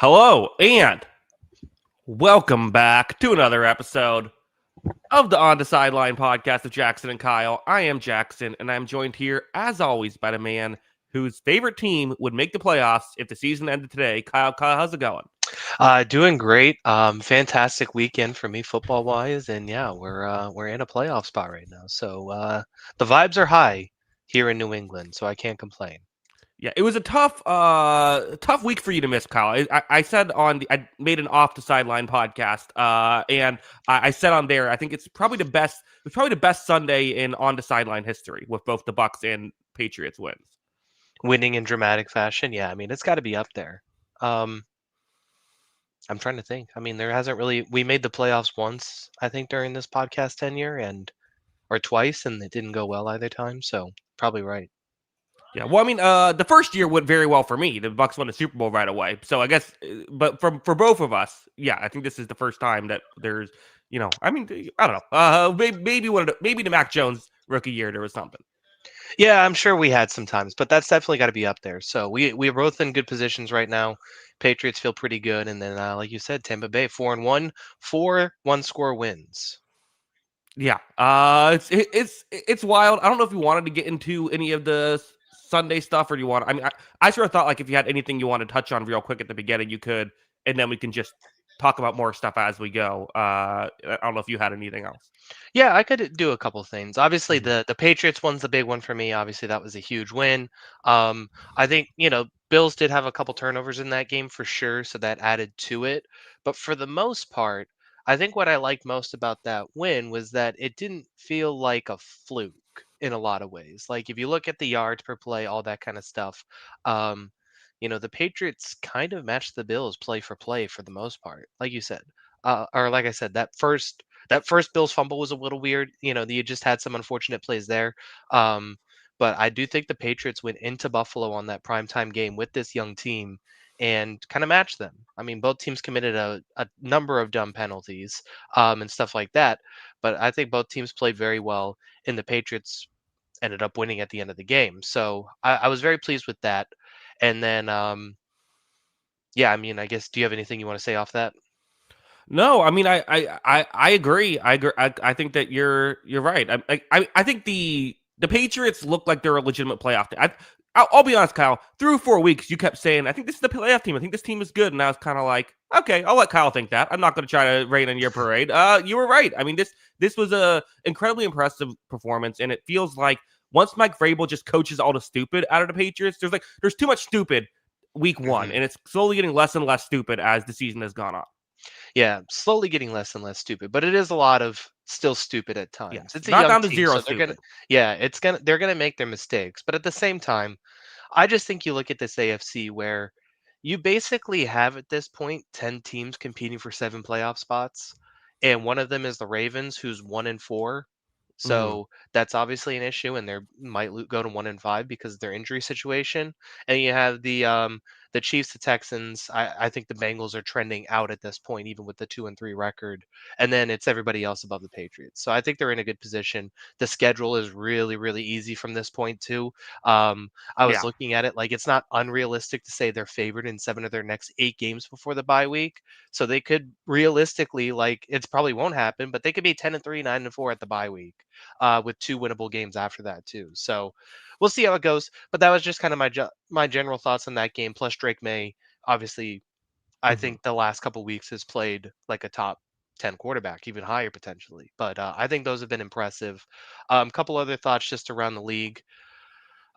Hello and welcome back to another episode of the On the Sideline podcast of Jackson and Kyle. I am Jackson, and I'm joined here, as always, by the man whose favorite team would make the playoffs if the season ended today. Kyle, how's it going? Doing great. Fantastic weekend for me football wise, and yeah, we're in a playoff spot right now. So the vibes are high here in New England, so I can't complain. Yeah, it was a tough week for you to miss, Kyle. I said I made an off the sideline podcast, and I said on there, I think it's probably the best. It's probably the best Sunday in on the sideline history with both the Bucs and Patriots wins. Winning in dramatic fashion, yeah. I mean, it's got to be up there. I'm trying to think. I mean, there hasn't really. We made the playoffs once, I think, during this podcast tenure, or twice, and it didn't go well either time. So probably right. Yeah, well, I mean, the first year went very well for me. The Bucs won the Super Bowl right away, so I guess. But for both of us, yeah, I think this is the first time that there's, I mean, I don't know. Maybe the Mac Jones rookie year there was something. Yeah, I'm sure we had some times, but that's definitely got to be up there. So we're both in good positions right now. Patriots feel pretty good, and then like you said, Tampa Bay 4-1, 4 one-score wins. Yeah, it's wild. I don't know if you wanted to get into any of the Sunday stuff, or do you want? I mean, I sort of thought like if you had anything you want to touch on real quick at the beginning, you could, and then we can just talk about more stuff as we go. I don't know if you had anything else. Yeah, I could do a couple things. Obviously, Mhm. the Patriots one's the big one for me. Obviously, that was a huge win. I think Bills did have a couple turnovers in that game for sure, so that added to it. But for the most part, I think what I liked most about that win was that it didn't feel like a fluke in a lot of ways. Like if you look at the yards per play, all that kind of stuff, um, the Patriots kind of matched the Bills play for the most part, like you said. Or like I said, that first Bills fumble was a little weird. You just had some unfortunate plays there. Um, but I do think the Patriots went into Buffalo on that primetime game with this young team and kind of matched them. I mean, both teams committed a number of dumb penalties and stuff like that. But I think both teams played very well, and the Patriots ended up winning at the end of the game. So I was very pleased with that. And then, yeah, I mean, I guess, do you have anything you want to say off that? No, I mean, I agree. I agree. I think that you're right. I think the Patriots look like they're a legitimate playoff team. I'll be honest, Kyle. Through 4 weeks, you kept saying, "I think this is the playoff team. I think this team is good," and I was kind of like, "Okay, I'll let Kyle think that. I'm not going to try to rain on your parade." You were right. I mean this was a incredibly impressive performance, and it feels like once Mike Vrabel just coaches all the stupid out of the Patriots, there's too much stupid week one, hmm and it's slowly getting less and less stupid as the season has gone on. Yeah, slowly getting less and less stupid, but it is a lot of still stupid at times. Yes, It's a not young down to team, zero so they're gonna, stupid. yeah, they're gonna make their mistakes. But at the same time, I just think you look at this AFC where you basically have at this point 10 teams competing for 7 playoff spots, and one of them is the Ravens, who's 1-4. Mhm. So that's obviously an issue, and they might go to 1-5 because of their injury situation. And you have the Chiefs, the Texans. I think the Bengals are trending out at this point, even with the 2-3 record. And then it's everybody else above the Patriots. So I think they're in a good position. The schedule is really, really easy from this point too. I was Yeah. looking at it like it's not unrealistic to say they're favored in 7 of their next 8 games before the bye week. So they could realistically, like, it's probably won't happen, but they could be 10-3, 9-4 at the bye week, with 2 winnable games after that too. So we'll see how it goes. But that was just kind of my general thoughts on that game. Plus Drake May, obviously, I Mhm. think the last couple weeks has played like a top 10 quarterback, even higher potentially. But I think those have been impressive. Couple other thoughts just around the league.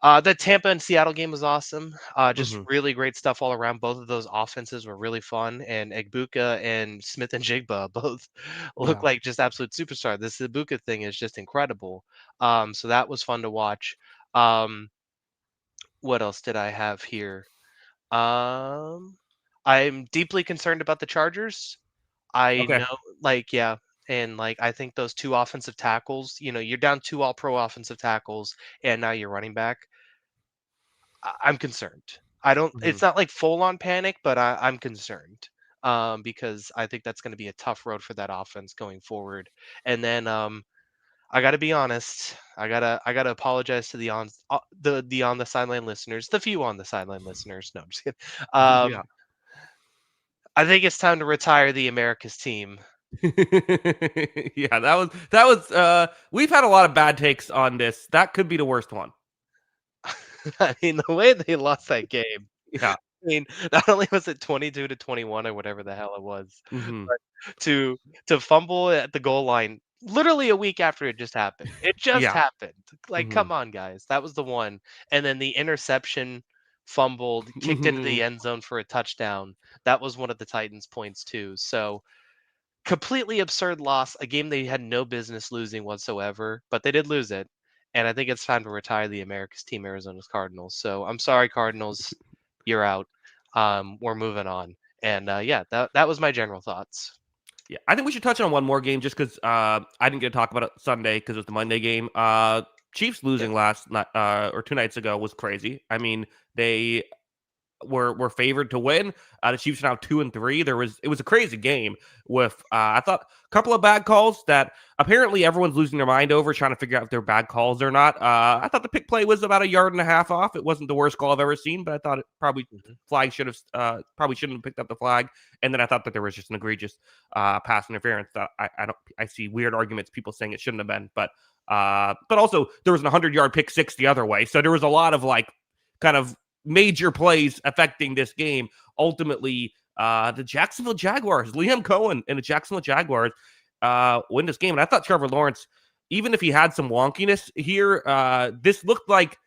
The Tampa and Seattle game was awesome. Just Mhm. really great stuff all around. Both of those offenses were really fun, and Egbuka and Smith and Jigba both look Yeah. like just absolute superstar. This Egbuka thing is just incredible. So that was fun to watch. Um, what else did I have here? Um, I'm deeply concerned about the Chargers. I Okay. know, like, yeah, and like I think those 2 offensive tackles. You're down 2 All-Pro offensive tackles, and now you're running back. I'm concerned. I don't. Mhm. It's not like full on panic, but I'm concerned because I think that's going to be a tough road for that offense going forward. And then I got to be honest. I gotta apologize to the on the sideline listeners, the few on the sideline listeners. No, I'm just kidding. Um, Yeah. I think it's time to retire the America's team. Yeah, that was we've had a lot of bad takes on this. That could be the worst one. I mean, the way they lost that game. Yeah. I mean, not only was it 22-21 or whatever the hell it was, Hmm. but to fumble at the goal line literally a week after it just happened. It just Yeah. happened. Like, Hmm. come on, guys. That was the one. And then the interception fumbled, kicked into the end zone for a touchdown. That was one of the Titans' points too. So completely absurd loss, a game they had no business losing whatsoever, but they did lose it. And I think it's time to retire the America's team, Arizona's Cardinals. So I'm sorry, Cardinals, you're out. We're moving on. And yeah, that was my general thoughts. Yeah, I think we should touch on one more game just because I didn't get to talk about it Sunday because it was the Monday game. Chiefs Yeah. losing last night or 2 nights ago was crazy. I mean, they were favored to win. The Chiefs are now 2-3. It was a crazy game with I thought a couple of bad calls that apparently everyone's losing their mind over, trying to figure out if they're bad calls or not. I thought the pick play was about a yard and a half off. It wasn't the worst call I've ever seen, but I thought it Mhm. probably shouldn't have picked up the flag. And then I thought that there was just an egregious pass interference that I see weird arguments people saying it shouldn't have been, but also there was an 100-yard pick six the other way, so there was a lot of like kind of major plays affecting this game. Ultimately, the Jacksonville Jaguars, Liam Cohen and the Jacksonville Jaguars win this game. And I thought Trevor Lawrence, even if he had some wonkiness here, this looked like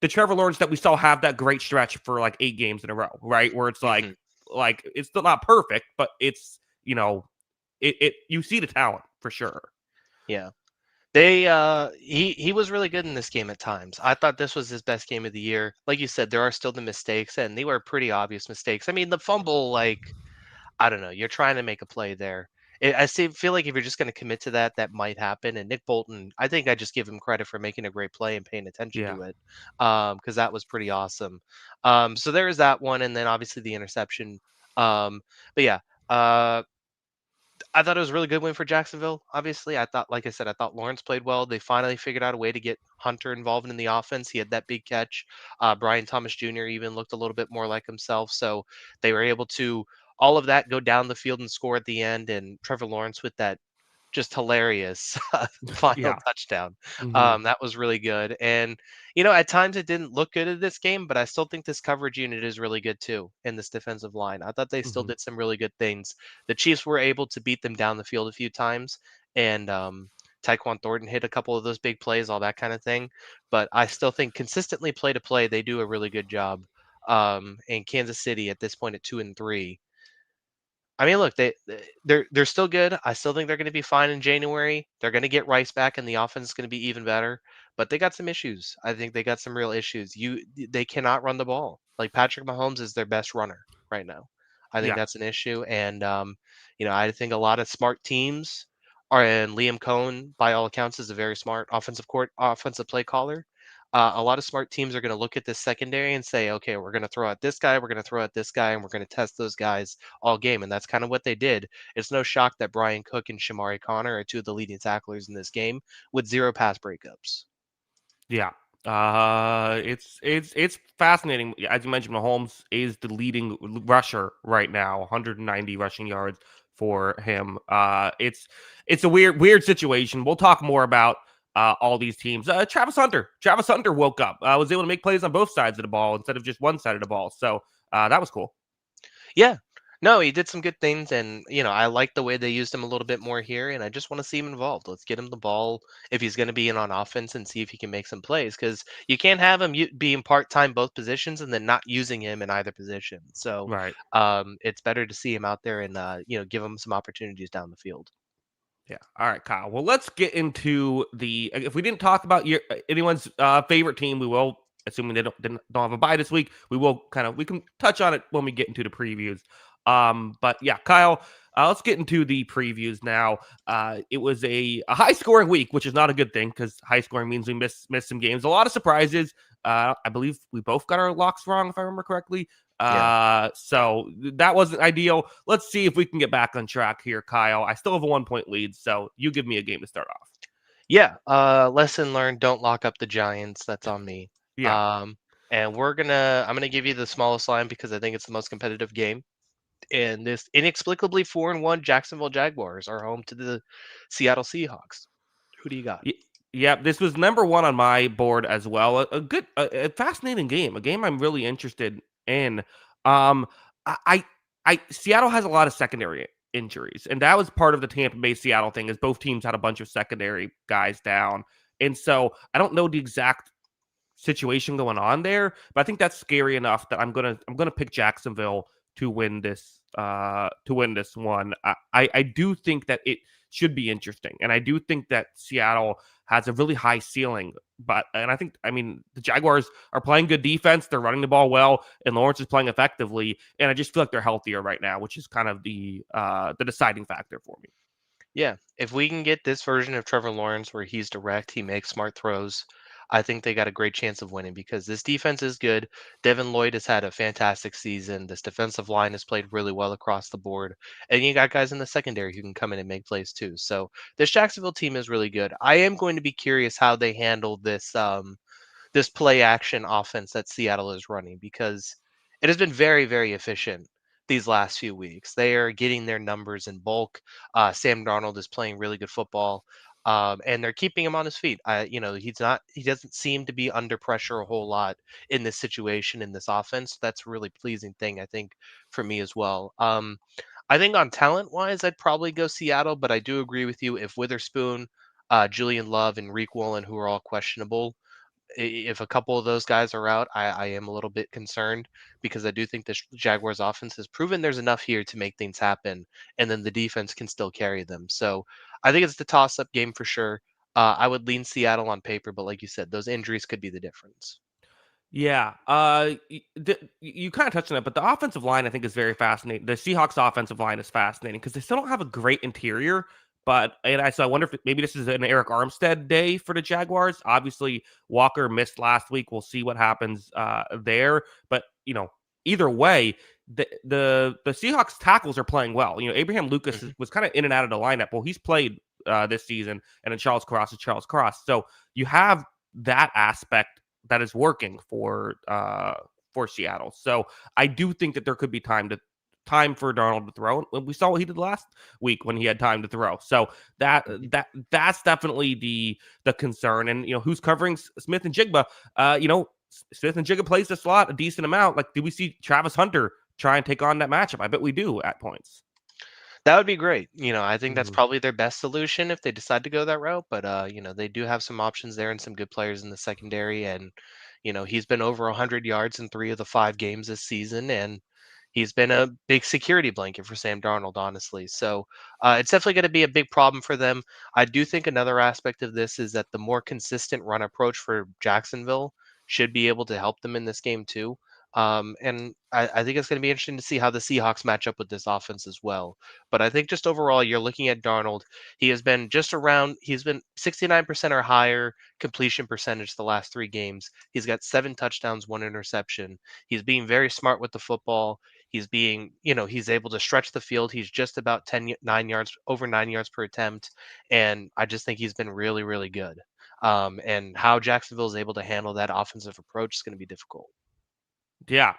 the Trevor Lawrence that we saw have that great stretch for like 8 games in a row, right? Where it's Mhm. like it's still not perfect, but it's it you see the talent for sure. Yeah. He was really good in this game at times. I thought this was his best game of the year. Like you said, there are still the mistakes, and they were pretty obvious mistakes. I mean, the fumble, like, I don't know. You're trying to make a play there. Feel like if you're just going to commit to that, that might happen. And Nick Bolton, I think I just give him credit for making a great play and paying attention Yeah. to it, because that was pretty awesome. So there is that one, and then obviously the interception. But yeah, uh, I thought it was a really good win for Jacksonville. Obviously, I thought, like I said, I thought Lawrence played well. They finally figured out a way to get Hunter involved in the offense. He had that big catch. Brian Thomas Jr. even looked a little bit more like himself. So they were able to all of that go down the field and score at the end. And Trevor Lawrence with that just hilarious final Yeah. touchdown. Hmm. That was really good. And, at times it didn't look good at this game, but I still think this coverage unit is really good too in this defensive line. I thought they still Hmm. did some really good things. The Chiefs were able to beat them down the field a few times, and Tyquan Thornton hit a couple of those big plays, all that kind of thing. But I still think consistently play to play, they do a really good job. And Kansas City at this point at 2-3. I mean, look, they're still good. I still think they're going to be fine in January. They're going to get Rice back, and the offense is going to be even better. But they got some issues. I think they got some real issues. They cannot run the ball. Like Patrick Mahomes is their best runner right now. I think Yeah. that's an issue, and I think a lot of smart teams are. And Liam Cohen, by all accounts, is a very smart offensive play caller. A lot of smart teams are going to look at this secondary and say, okay, we're going to throw at this guy, we're going to throw at this guy, and we're going to test those guys all game, and that's kind of what they did. It's no shock that Brian Cook and Shamari Connor are two of the leading tacklers in this game with 0 pass breakups. Yeah. It's fascinating. As you mentioned, Mahomes is the leading rusher right now, 190 rushing yards for him. It's a weird situation. We'll talk more about all these teams. Travis Hunter woke up. Was able to make plays on both sides of the ball instead of just one side of the ball. So that was cool. Yeah. No, he did some good things, and I like the way they used him a little bit more here, and I just want to see him involved. Let's get him the ball if he's going to be in on offense and see if he can make some plays, because you can't have him being part time both positions and then not using him in either position. So Right. it's better to see him out there and give him some opportunities down the field. Yeah. All right, Kyle. Well, let's get into the. If we didn't talk about anyone's favorite team, we will. Assuming they don't have a bye this week, we can touch on it when we get into the previews. But yeah, Kyle. Let's get into the previews now. It was a high scoring week, which is not a good thing because high scoring means we missed some games. A lot of surprises. I believe we both got our locks wrong, if I remember correctly. Yeah. So that wasn't ideal. Let's see if we can get back on track here, Kyle. I still have a 1 point lead, so you give me a game to start off. Yeah, lesson learned, don't lock up the Giants. That's on me. Yeah. Um, and I'm gonna give you the smallest line because I think it's the most competitive game. And this inexplicably 4-1 Jacksonville Jaguars are home to the Seattle Seahawks. Who do you got? Y- Yeah, this was number one on my board as well. A good, a fascinating game. A game I'm really interested in. Um, I, I, Seattle has a lot of secondary injuries, and that was part of the Tampa Bay Seattle thing. Is both teams had a bunch of secondary guys down, and so I don't know the exact situation going on there, but I think that's scary enough that I'm gonna pick Jacksonville to win this one. I do think that it should be interesting, and I do think that Seattle has a really high ceiling. But and I mean the Jaguars are playing good defense, they're running the ball well, and Lawrence is playing effectively, and I just feel like they're healthier right now, which is kind of the deciding factor for me. Yeah, if we can get this version of Trevor Lawrence where he's direct, he makes smart throws, I think they got a great chance of winning because this defense is good. Devin Lloyd has had a fantastic season. This defensive line has played really well across the board. And you got guys in the secondary who can come in and make plays too. So this Jacksonville team is really good. I am going to be curious how they handle this play action offense that Seattle is running because it has been very, very efficient these last few weeks. They are getting their numbers in bulk. Sam Darnold is playing really good football, and they're keeping him on his feet. He doesn't seem to be under pressure a whole lot in this situation in this offense. That's a really pleasing thing, I think, for me as well. I think on talent wise, I'd probably go Seattle, but I do agree with you. If Witherspoon, Julian Love, and Reek Woolen, who are all questionable, if a couple of those guys are out, I am a little bit concerned because I do think the Jaguars offense has proven there's enough here to make things happen, and then the defense can still carry them. So I think it's the toss-up game for sure. I would lean Seattle on paper, but like you said, those injuries could be the difference. Yeah, you kind of touched on it, but the offensive line I think is very fascinating. The Seahawks offensive line is fascinating because they still don't have a great interior. So I wonder if maybe this is an Eric Armstead day for the Jaguars. Obviously, Walker missed last week. We'll see what happens there. But either way, the Seahawks tackles are playing well. Abraham Lucas Mhm. was kind of in and out of the lineup. Well, he's played this season, and then Charles Cross is Charles Cross. So you have that aspect that is working for Seattle. So I do think that there could be time for Darnold to throw. And we saw what he did last week when he had time to throw. So Mhm. that's definitely the concern. And who's covering Smith and Jigba? Smith and Jigba plays the slot a decent amount. Like, do we see Travis Hunter try and take on that matchup? I bet we do at points. That would be great. I think that's Mhm. probably their best solution if they decide to go that route. But they do have some options there and some good players in the secondary. And he's been over 100 yards in 3 of the 5 games this season, and he's been a big security blanket for Sam Darnold, honestly. So it's definitely going to be a big problem for them. I do think another aspect of this is that the more consistent run approach for Jacksonville should be able to help them in this game too. And I think it's going to be interesting to see how the Seahawks match up with this offense as well. But I think just overall, you're looking at Darnold. He's been 69% or higher completion percentage the last 3 games. He's got 7 touchdowns, 1 interception. He's being very smart with the football. He's able to stretch the field. He's just about 9 yards, over 9 yards per attempt. And I just think he's been really, really good. And how Jacksonville is able to handle that offensive approach is going to be difficult. Yeah.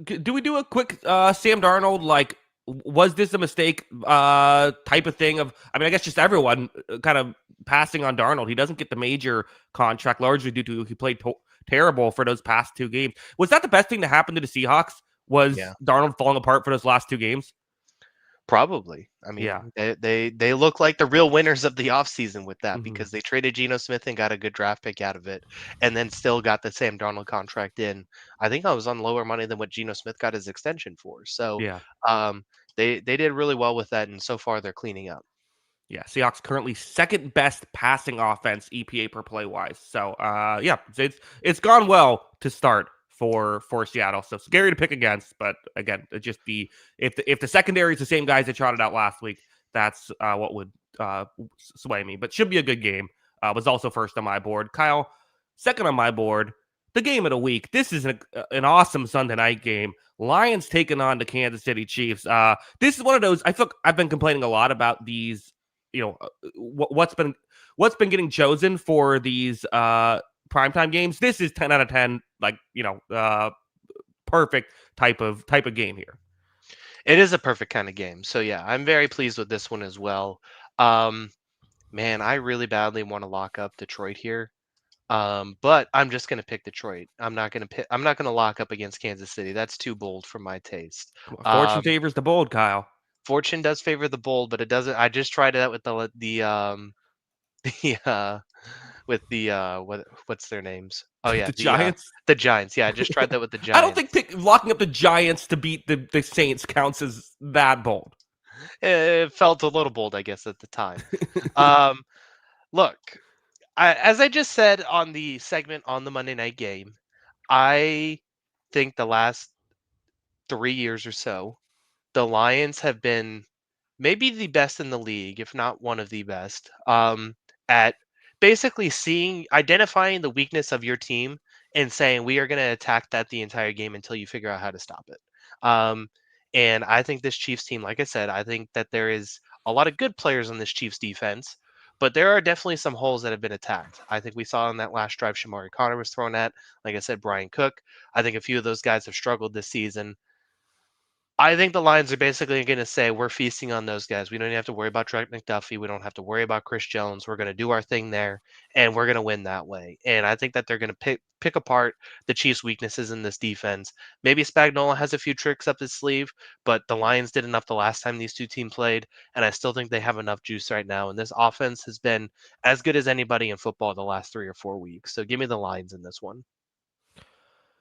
Do we do a quick Sam Darnold, like, was this a mistake type of thing? I mean, I guess just everyone kind of passing on Darnold. He doesn't get the major contract largely due to he played terrible for those past 2 games. Was that the best thing to happen to the Seahawks? Was Yeah. Darnold falling apart for those last 2 games? Probably. I Yeah. mean, they look like the real winners of the offseason with that Hmm. because they traded Geno Smith and got a good draft pick out of it, and then still got the Sam Darnold contract in. I think I was on lower money than what Geno Smith got his extension for. So Yeah. um, they did really well with that, and so far they're cleaning up. Yeah, Seahawks currently second best passing offense EPA per play wise. So yeah, it's gone well to start for Seattle. So scary to pick against, but again, it just be if the secondary is the same guys that trotted out last week, that's what would sway me. But should be a good game. Was also first on my board. Kyle, second on my board. The game of the week. This is an awesome Sunday night game. Lions taking on the Kansas City Chiefs. This is one of those. I feel like I've been complaining a lot about these what's been getting chosen for these primetime games. This is 10 out of 10, like perfect type of game here. It is a perfect kind of game. So yeah, I'm very pleased with this one as well. Um, Man, I really badly want to lock up Detroit here. But I'm just gonna pick Detroit. I'm not gonna lock up against Kansas City. That's too bold for my taste. Fortune Um, favors the bold, Kyle. Fortune does favor the bold, but it doesn't. I just tried that with the with the what's their names? Oh yeah, The Giants. the Giants. Yeah, I just tried that with the I don't think Giants. locking up the Giants to beat the Saints counts as that bold. It felt a little bold, I guess, at the time. Um, Look, as I just said on the segment on the Monday night game, I think the last 3 years or so, the Lions have been maybe the best in the league, if not one of the best, at basically identifying the weakness of your team and saying, we are going to attack that the entire game until you figure out how to stop it. Um, and I think this Chiefs team, like I said, I think that there is a lot of good players on this Chiefs defense, but there are definitely some holes that have been attacked. I think we saw on that last drive Shamari Connor was thrown at. Like I said, Brian Cook. I think a few of those guys have struggled this season. I think the Lions are basically going to say we're feasting on those guys. We don't even have to worry about Trent McDuffie. We don't have to worry about Chris Jones. We're going to do our thing there, and we're going to win that way. And I think that they're going to pick apart the Chiefs' weaknesses in this defense. Maybe Spagnuolo has a few tricks up his sleeve, but the Lions did enough the last time these two teams played, and I still think they have enough juice right now. And this offense has been as good as anybody in football the last 3 or 4 weeks. So give me the Lions in this one.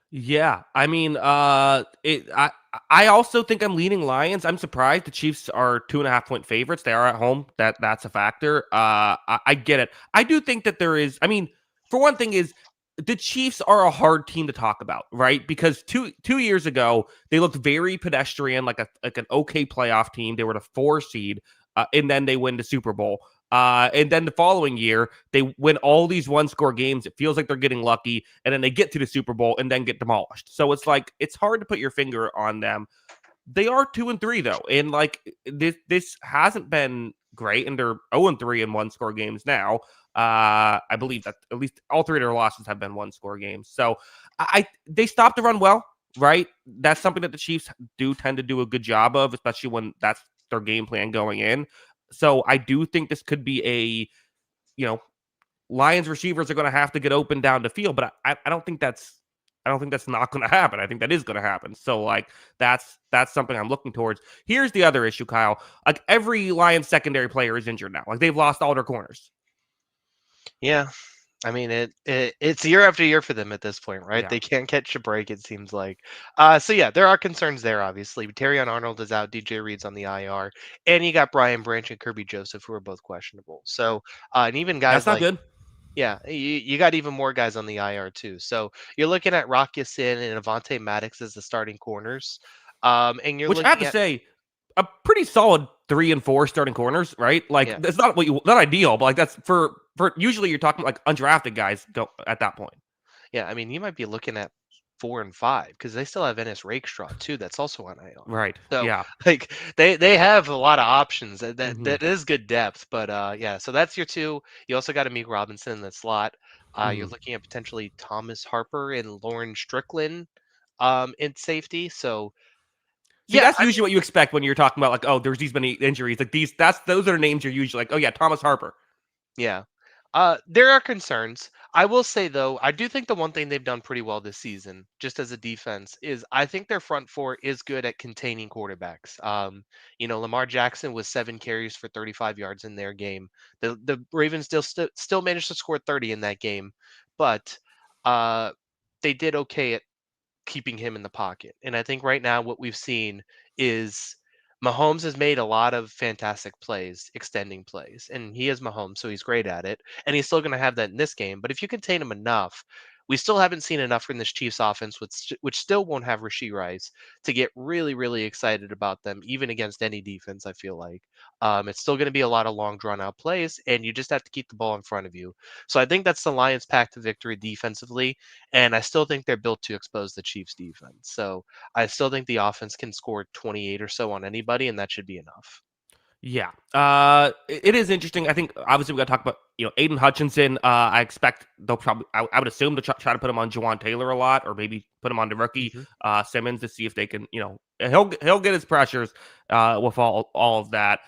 Yeah, I mean, I also think I'm leaning Lions. I'm surprised the Chiefs are 2.5 point favorites. They are at home. That's a factor. I get it. I do think that there is. I mean, for one thing, is the Chiefs are a hard team to talk about, right? Because two years ago they looked very pedestrian, like an okay playoff team. They were the 4 seed, and then they win the Super Bowl. And then the following year, they win all these one-score games. It feels like they're getting lucky, and then they get to the Super Bowl and then get demolished. So it's like it's hard to put your finger on them. They are 2-3 though, and like this hasn't been great, and they're 0-3 in one-score games now. I believe that at least all three of their losses have been one-score games. So they stopped the run well, right? That's something that the Chiefs do tend to do a good job of, especially when that's their game plan going in. So I do think this could be you know, Lions receivers are going to have to get open down the field, but I don't think that's not going to happen. I think that is going to happen. So like that's something I'm looking towards. Here's the other issue, Kyle. Like every Lions secondary player is injured now. Like they've lost all their corners. Yeah, I mean it's year after year for them at this point, right? Yeah, They can't catch a break, it seems like. So yeah, there are concerns there, obviously. Terrion Arnold is out, DJ Reed's on the IR, and you got Brian Branch and Kirby Joseph who are both questionable. So and even that's guys not like good. yeah, you got even more guys on the IR too. So you're looking at Rock Sin and Avante Maddox as the starting corners. And you're Which I have looking to at say, a pretty solid 3 and 4 starting corners, right? Like yeah, that's not not ideal, but like that's for usually you're talking like undrafted guys go at that point. yeah. I mean, you might be looking at 4 and 5 because they still have Ennis Rakestraw too. That's also on IR. Right. So Yeah. like they have a lot of options. That Hmm. is good depth. But yeah. So that's your two. You also got Amik Robinson in the slot. You're Hmm. looking at potentially Thomas Harper and Lauren Strickland in safety. So See, yeah, that's usually what you expect when you're talking about like, oh, there's these many injuries. Like those are the names you're usually like, oh yeah, Thomas Harper. yeah. There are concerns. I will say though, I do think the one thing they've done pretty well this season, just as a defense, is I think their front four is good at containing quarterbacks. Lamar Jackson was 7 carries for 35 yards in their game. The Ravens still managed to score 30 in that game, but uh, they did okay at keeping him in the pocket. And I think right now what we've seen is Mahomes has made a lot of fantastic plays, extending plays, and he is Mahomes, so he's great at it. And he's still going to have that in this game. But if you contain him enough, we still haven't seen enough from this Chiefs offense, which still won't have Rasheed Rice, to get really, really excited about them, even against any defense. I feel like it's still going to be a lot of long, drawn out plays, and you just have to keep the ball in front of you. So I think that's the Lions' path to victory defensively. And I still think they're built to expose the Chiefs defense. So I still think the offense can score 28 or so on anybody, and that should be enough. Yeah. It is interesting. I think obviously we got to talk about Aiden Hutchinson. I expect they'll probably I would assume to try to put him on Jawan Taylor a lot, or maybe put him on the rookie Hmm. Simmons to see if they can he'll get his pressures with all of that.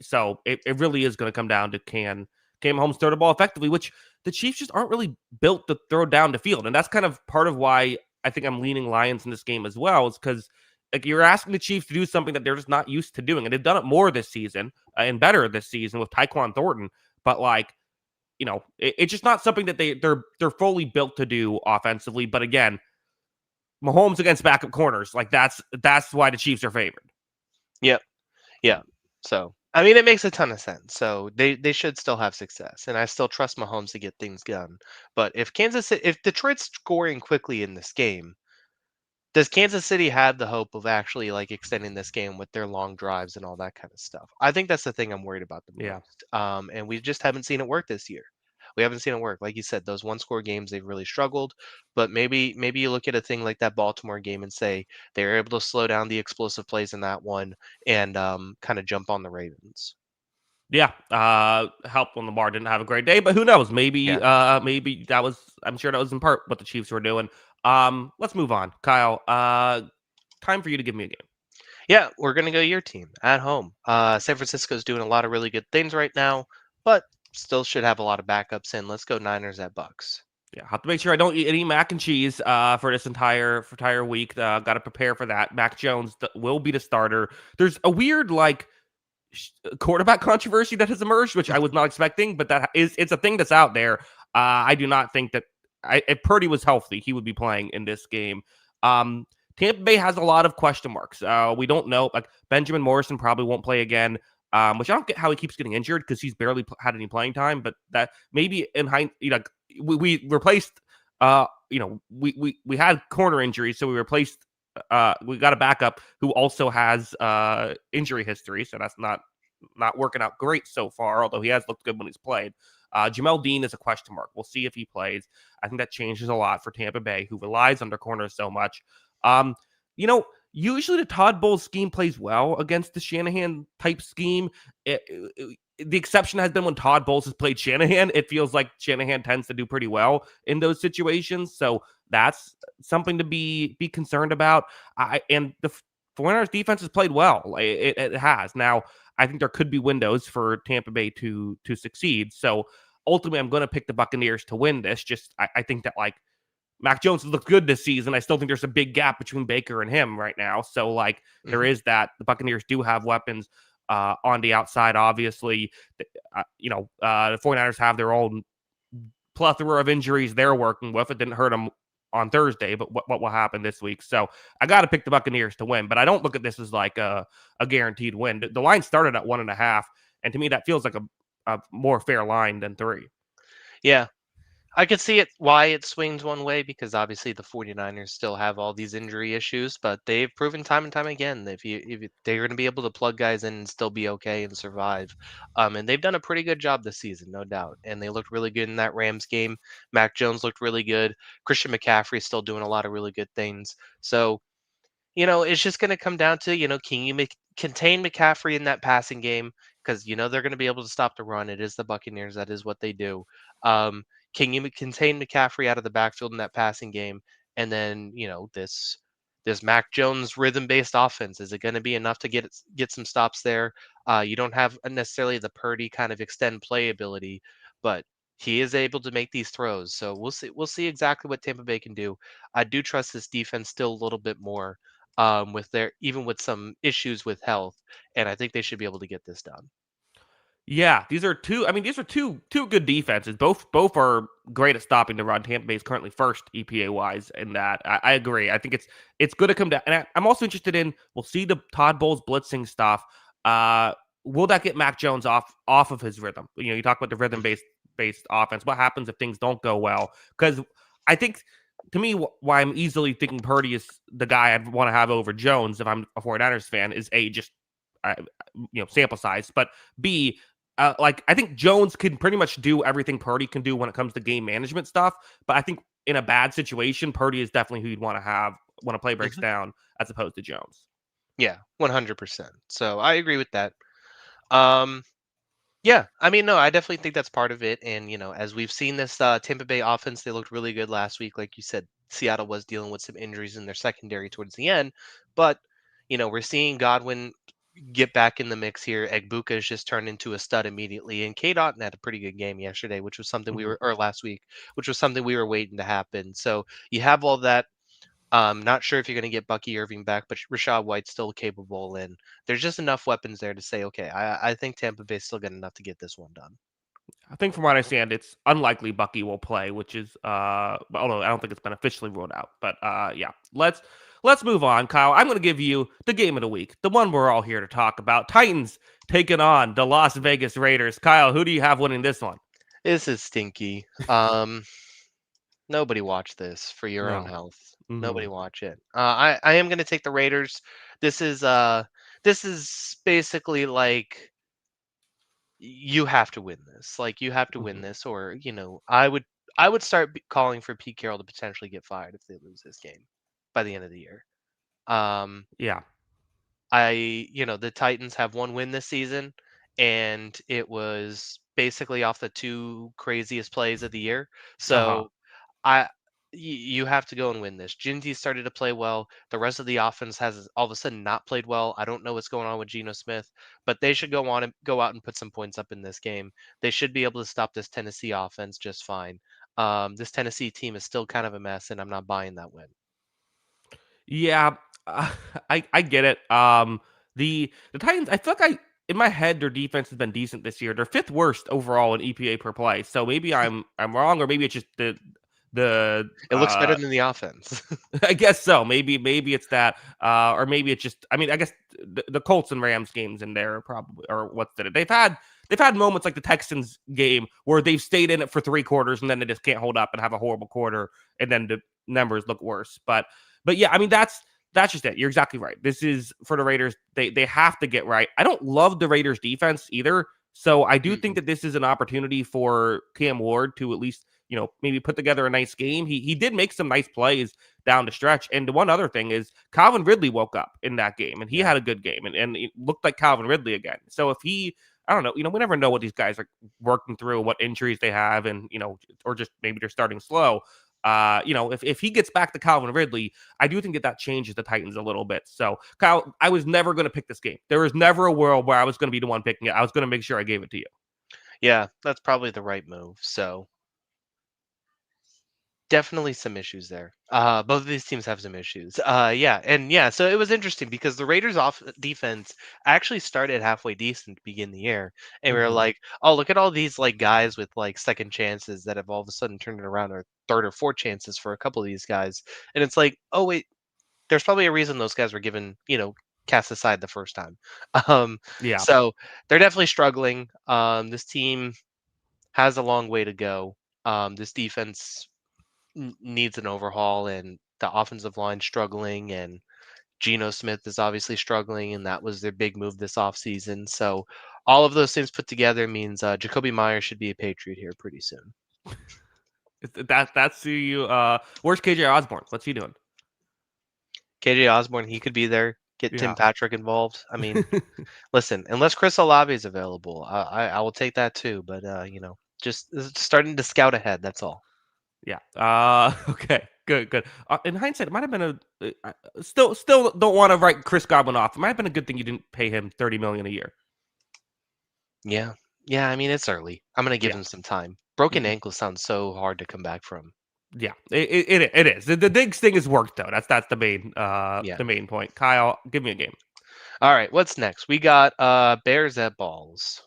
So it really is going to come down to can Mahomes throw the ball effectively, which the Chiefs just aren't really built to throw down the field, and that's kind of part of why I think I'm leaning Lions in this game as well, is because like you're asking the Chiefs to do something that they're just not used to doing, and they've done it more this season and better this season with Tyquan Thornton. But like it's just not something that they're fully built to do offensively. But again, Mahomes against backup corners, like that's why the Chiefs are favored. Yep. Yeah. So I mean, it makes a ton of sense. So they should still have success, and I still trust Mahomes to get things done. But if Detroit's scoring quickly in this game, does Kansas City have the hope of actually like extending this game with their long drives and all that kind of stuff? I think that's the thing I'm worried about the Yeah. most. And we just haven't seen it work this year. We haven't seen it work. Like you said, those one score games they've really struggled. But maybe you look at a thing like that Baltimore game and say they were able to slow down the explosive plays in that one and kind of jump on the Ravens. Yeah, helped when Lamar didn't have a great day, but who knows? Maybe, Yeah. maybe that was. I'm sure that was in part what the Chiefs were doing. Let's move on, Kyle. Time for you to give me a game. Yeah, we're gonna go your team at home. San Francisco's doing a lot of really good things right now, but still should have a lot of backups in. Let's go Niners at Bucks. Yeah, have to make sure I don't eat any mac and cheese for this entire week. Got to prepare for that. Mac Jones will be the starter. There's a weird quarterback controversy that has emerged, which I was not expecting, but it's a thing that's out there. I do not think that if Purdy was healthy, he would be playing in this game. Um, Tampa Bay has a lot of question marks. We don't know. Like Benjamin Morrison probably won't play again. Which I don't get how he keeps getting injured because he's barely had any playing time. But that maybe in hindsight, we replaced. We had corner injuries, so we replaced. We got a backup who also has injury history, so that's not working out great so far. Although he has looked good when he's played. Jamel Dean is a question mark. We'll see if he plays. I think that changes a lot for Tampa Bay, who relies on their corners so much. Um, Usually the Todd Bowles scheme plays well against the Shanahan type scheme. The exception has been when Todd Bowles has played Shanahan. It feels like Shanahan tends to do pretty well in those situations. So that's something to be concerned about. And the 49ers defense has played well. It has. Now, I think there could be windows for Tampa Bay to succeed. So ultimately, I'm going to pick the Buccaneers to win this. Just I think that Mac Jones has looked good this season. I still think there's a big gap between Baker and him right now. So there Hmm. is that. The Buccaneers do have weapons on the outside. Obviously, the 49ers have their own plethora of injuries they're working with. It didn't hurt them on Thursday, but what will happen this week? So I got to pick the Buccaneers to win, but I don't look at this as like a guaranteed win. The line started at 1.5, and to me that feels like a more fair line than 3. Yeah, I could see it why it swings one way because obviously the 49ers still have all these injury issues, but they've proven time and time again that they're going to be able to plug guys in and still be okay and survive. And they've done a pretty good job this season, no doubt. And they looked really good in that Rams game. Mac Jones looked really good. Christian McCaffrey's still doing a lot of really good things. So it's just going to come down to, can you contain McCaffrey in that passing game? Because, they're going to be able to stop the run. It is the Buccaneers. That is what they do. Can you contain McCaffrey out of the backfield in that passing game? And then, this Mac Jones rhythm-based offense, is it going to be enough to get some stops there? You don't have necessarily the Purdy kind of extend play ability, but he is able to make these throws. So we'll see. We'll see exactly what Tampa Bay can do. I do trust this defense still a little bit more with their even with some issues with health, and I think they should be able to get this done. Yeah, these are two. I mean, these are two good defenses. Both are great at stopping the run. Tampa Bay is currently first EPA wise in that. I agree. I think it's good to come down. And I'm also interested in. We'll see the Todd Bowles blitzing stuff. Will that get Mac Jones off of his rhythm? You talk about the rhythm based offense. What happens if things don't go well? Because I think to me, why I'm easily thinking Purdy is the guy I'd want to have over Jones if I'm a 49ers fan is just uh, sample size, but B, I think Jones can pretty much do everything Purdy can do when it comes to game management stuff. But I think in a bad situation, Purdy is definitely who you'd want to have when a play breaks Mhm. down as opposed to Jones. Yeah, 100%. So I agree with that. Um, yeah, I mean, no, I definitely think that's part of it. And as we've seen this Tampa Bay offense, they looked really good last week. Like you said, Seattle was dealing with some injuries in their secondary towards the end, but we're seeing Godwin get back in the mix here. Egbuka has just turned into a stud immediately, and K. Dotton had a pretty good game yesterday, which was something Mhm. or last week, which was something we were waiting to happen. So you have all that. Not sure if you're going to get Bucky Irving back, but Rashad White's still capable, and there's just enough weapons there to say, okay, I think Tampa Bay's still got enough to get this one done. I think from what I understand, it's unlikely Bucky will play, which is although I don't think it's been officially ruled out. But yeah, let's move on, Kyle. I'm going to give you the game of the week, the one we're all here to talk about. Titans taking on the Las Vegas Raiders. Kyle, who do you have winning this one? This is stinky. Nobody watch this for your own No. health. Hmm. Nobody watch it. I am going to take the Raiders. This is this is basically like you have to win this. Like you have to win Hmm. this, or I would start calling for Pete Carroll to potentially get fired if they lose this game by the end of the year. Um, Yeah. the Titans have one win this season, and it was basically off the two craziest plays of the year. Uh huh. So I you have to go and win this. Ginty started to play well. The rest of the offense has all of a sudden not played well. I don't know what's going on with Geno Smith, but they should go out and put some points up in this game. They should be able to stop this Tennessee offense just fine. This Tennessee team is still kind of a mess, and I'm not buying that win. Yeah, uh, I get it. The Titans, I feel like in my head their defense has been decent this year. They're fifth worst overall in EPA per play. So maybe I'm wrong, or maybe it's just the It looks better than the offense. I guess so. Maybe it's that, or maybe it's just. I mean, I guess the Colts and Rams games in there are probably, or what's it? They've had moments like the Texans game where they've stayed in it for 3 quarters and then they just can't hold up and have a horrible quarter, and then the numbers look worse. But yeah, I mean that's just it. You're exactly right. This is for the Raiders. They have to get right. I don't love the Raiders defense either. So I do think Mhm. that this is an opportunity for Cam Ward to at least, maybe put together a nice game. He did make some nice plays down the stretch. And the one other thing is Calvin Ridley woke up in that game and he Yeah. had a good game and it looked like Calvin Ridley again. So if he, I don't know, we never know what these guys are working through, what injuries they have, and or just maybe they're starting slow. If he gets back to Calvin Ridley, I do think that changes the Titans a little bit. So, Kyle, I was never going to pick this game. There was never a world where I was going to be the one picking it. I was going to make sure I gave it to you. Yeah, that's probably the right move. So definitely some issues there. Both of these teams have some issues. Yeah, and yeah, so it was interesting because the Raiders off defense actually started halfway decent to begin the year, and we were Hmm. like, oh, look at all these like guys with like second chances that have all of a sudden turned it around, or third or fourth chances for a couple of these guys, and it's like, oh wait, there's probably a reason those guys were given, cast aside the first time. Um, Yeah. so they're definitely struggling. This team has a long way to go. This defense needs an overhaul, and the offensive line struggling, and Geno Smith is obviously struggling, and that was their big move this offseason. So all of those things put together means Jacoby Myers should be a Patriot here pretty soon. That's who you. Where's KJ Osborne? What's he doing? KJ Osborne, he could be there. Get Tim Yeah. Patrick involved. I mean, listen, unless Chris Olave is available, I will take that too. But just starting to scout ahead. That's all. Yeah. Okay. Good. Good. In hindsight, it might have been still don't want to write Chris Godwin off. It might have been a good thing you didn't pay him $30 million a year. Yeah, yeah. I mean, it's early. I'm gonna give Yeah. him some time. Broken Mhm. ankle sounds so hard to come back from. Yeah. It is. The Diggs thing is worked though. That's Yeah. the main point. Kyle, give me a game. All right. What's next? We got Bears at Balls.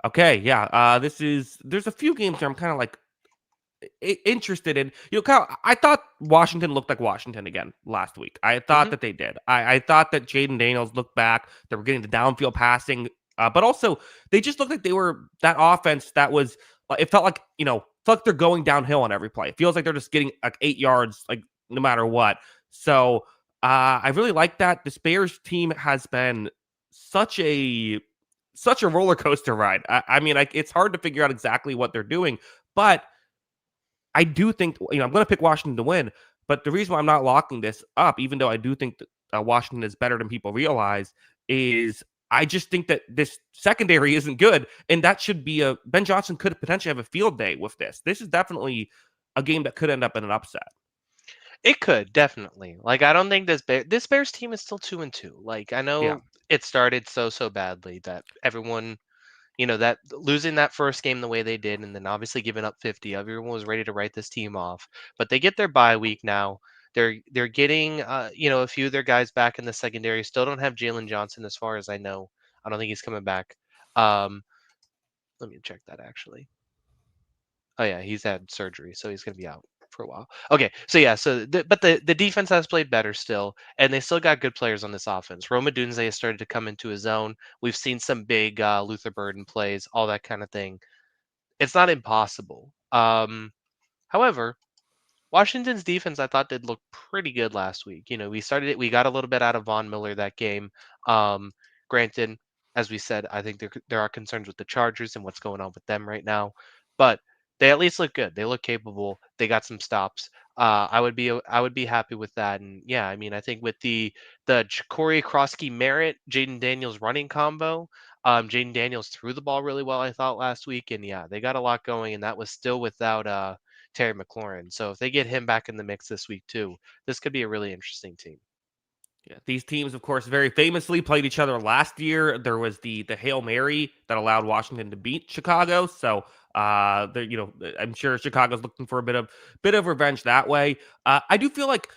Okay. Yeah. There's a few games where I'm kind of like interested in. Kyle, I thought Washington looked like Washington again last week. I thought Hmm. that they did. I thought that Jaden Daniels looked back. They were getting the downfield passing, but also they just looked like they were that offense that was. It felt like felt like they're going downhill on every play. It feels like they're just getting like 8 yards, like no matter what. So I really like that. This Bears team has been such a such a roller coaster ride. I mean, like it's hard to figure out exactly what they're doing, but I do think I'm going to pick Washington to win, but the reason why I'm not locking this up, even though I do think that Washington is better than people realize, is I just think that this secondary isn't good, and that should be Ben Johnson could potentially have a field day with this. This is definitely a game that could end up in an upset. It could definitely. Like I don't think this Bears team is still 2-2. Like I Yeah. know it started so badly that everyone, that losing that first game the way they did, and then obviously giving up 50, everyone was ready to write this team off. But they get their bye week now. They're getting a few of their guys back in the secondary. Still don't have Jalen Johnson as far as I know. I don't think he's coming back. Um, Let me check that actually. Oh yeah, he's had surgery, so he's gonna be out for a while. Okay, so yeah, but the defense has played better still, and they still got good players on this offense. Roma Dunze has started to come into his own. We've seen some big Luther Burden plays, all that kind of thing. It's not impossible. However, Washington's defense, I thought, did look pretty good last week. We got a little bit out of Von Miller that game. Um, Granted, as we said, I think there are concerns with the Chargers and what's going on with them right now, but they at least look good. They look capable. They got some stops. I would be happy with that. And yeah, I mean, I think with the Corey Krosky Merritt, Jaden Daniels running combo, Jaden Daniels threw the ball really well, I thought, last week, and yeah, they got a lot going, and that was still without Terry McLaurin. So if they get him back in the mix this week too, this could be a really interesting team. Yeah, these teams, of course, very famously played each other last year. There was the Hail Mary that allowed Washington to beat Chicago. So, I'm sure Chicago's looking for a bit of revenge that way. I do feel like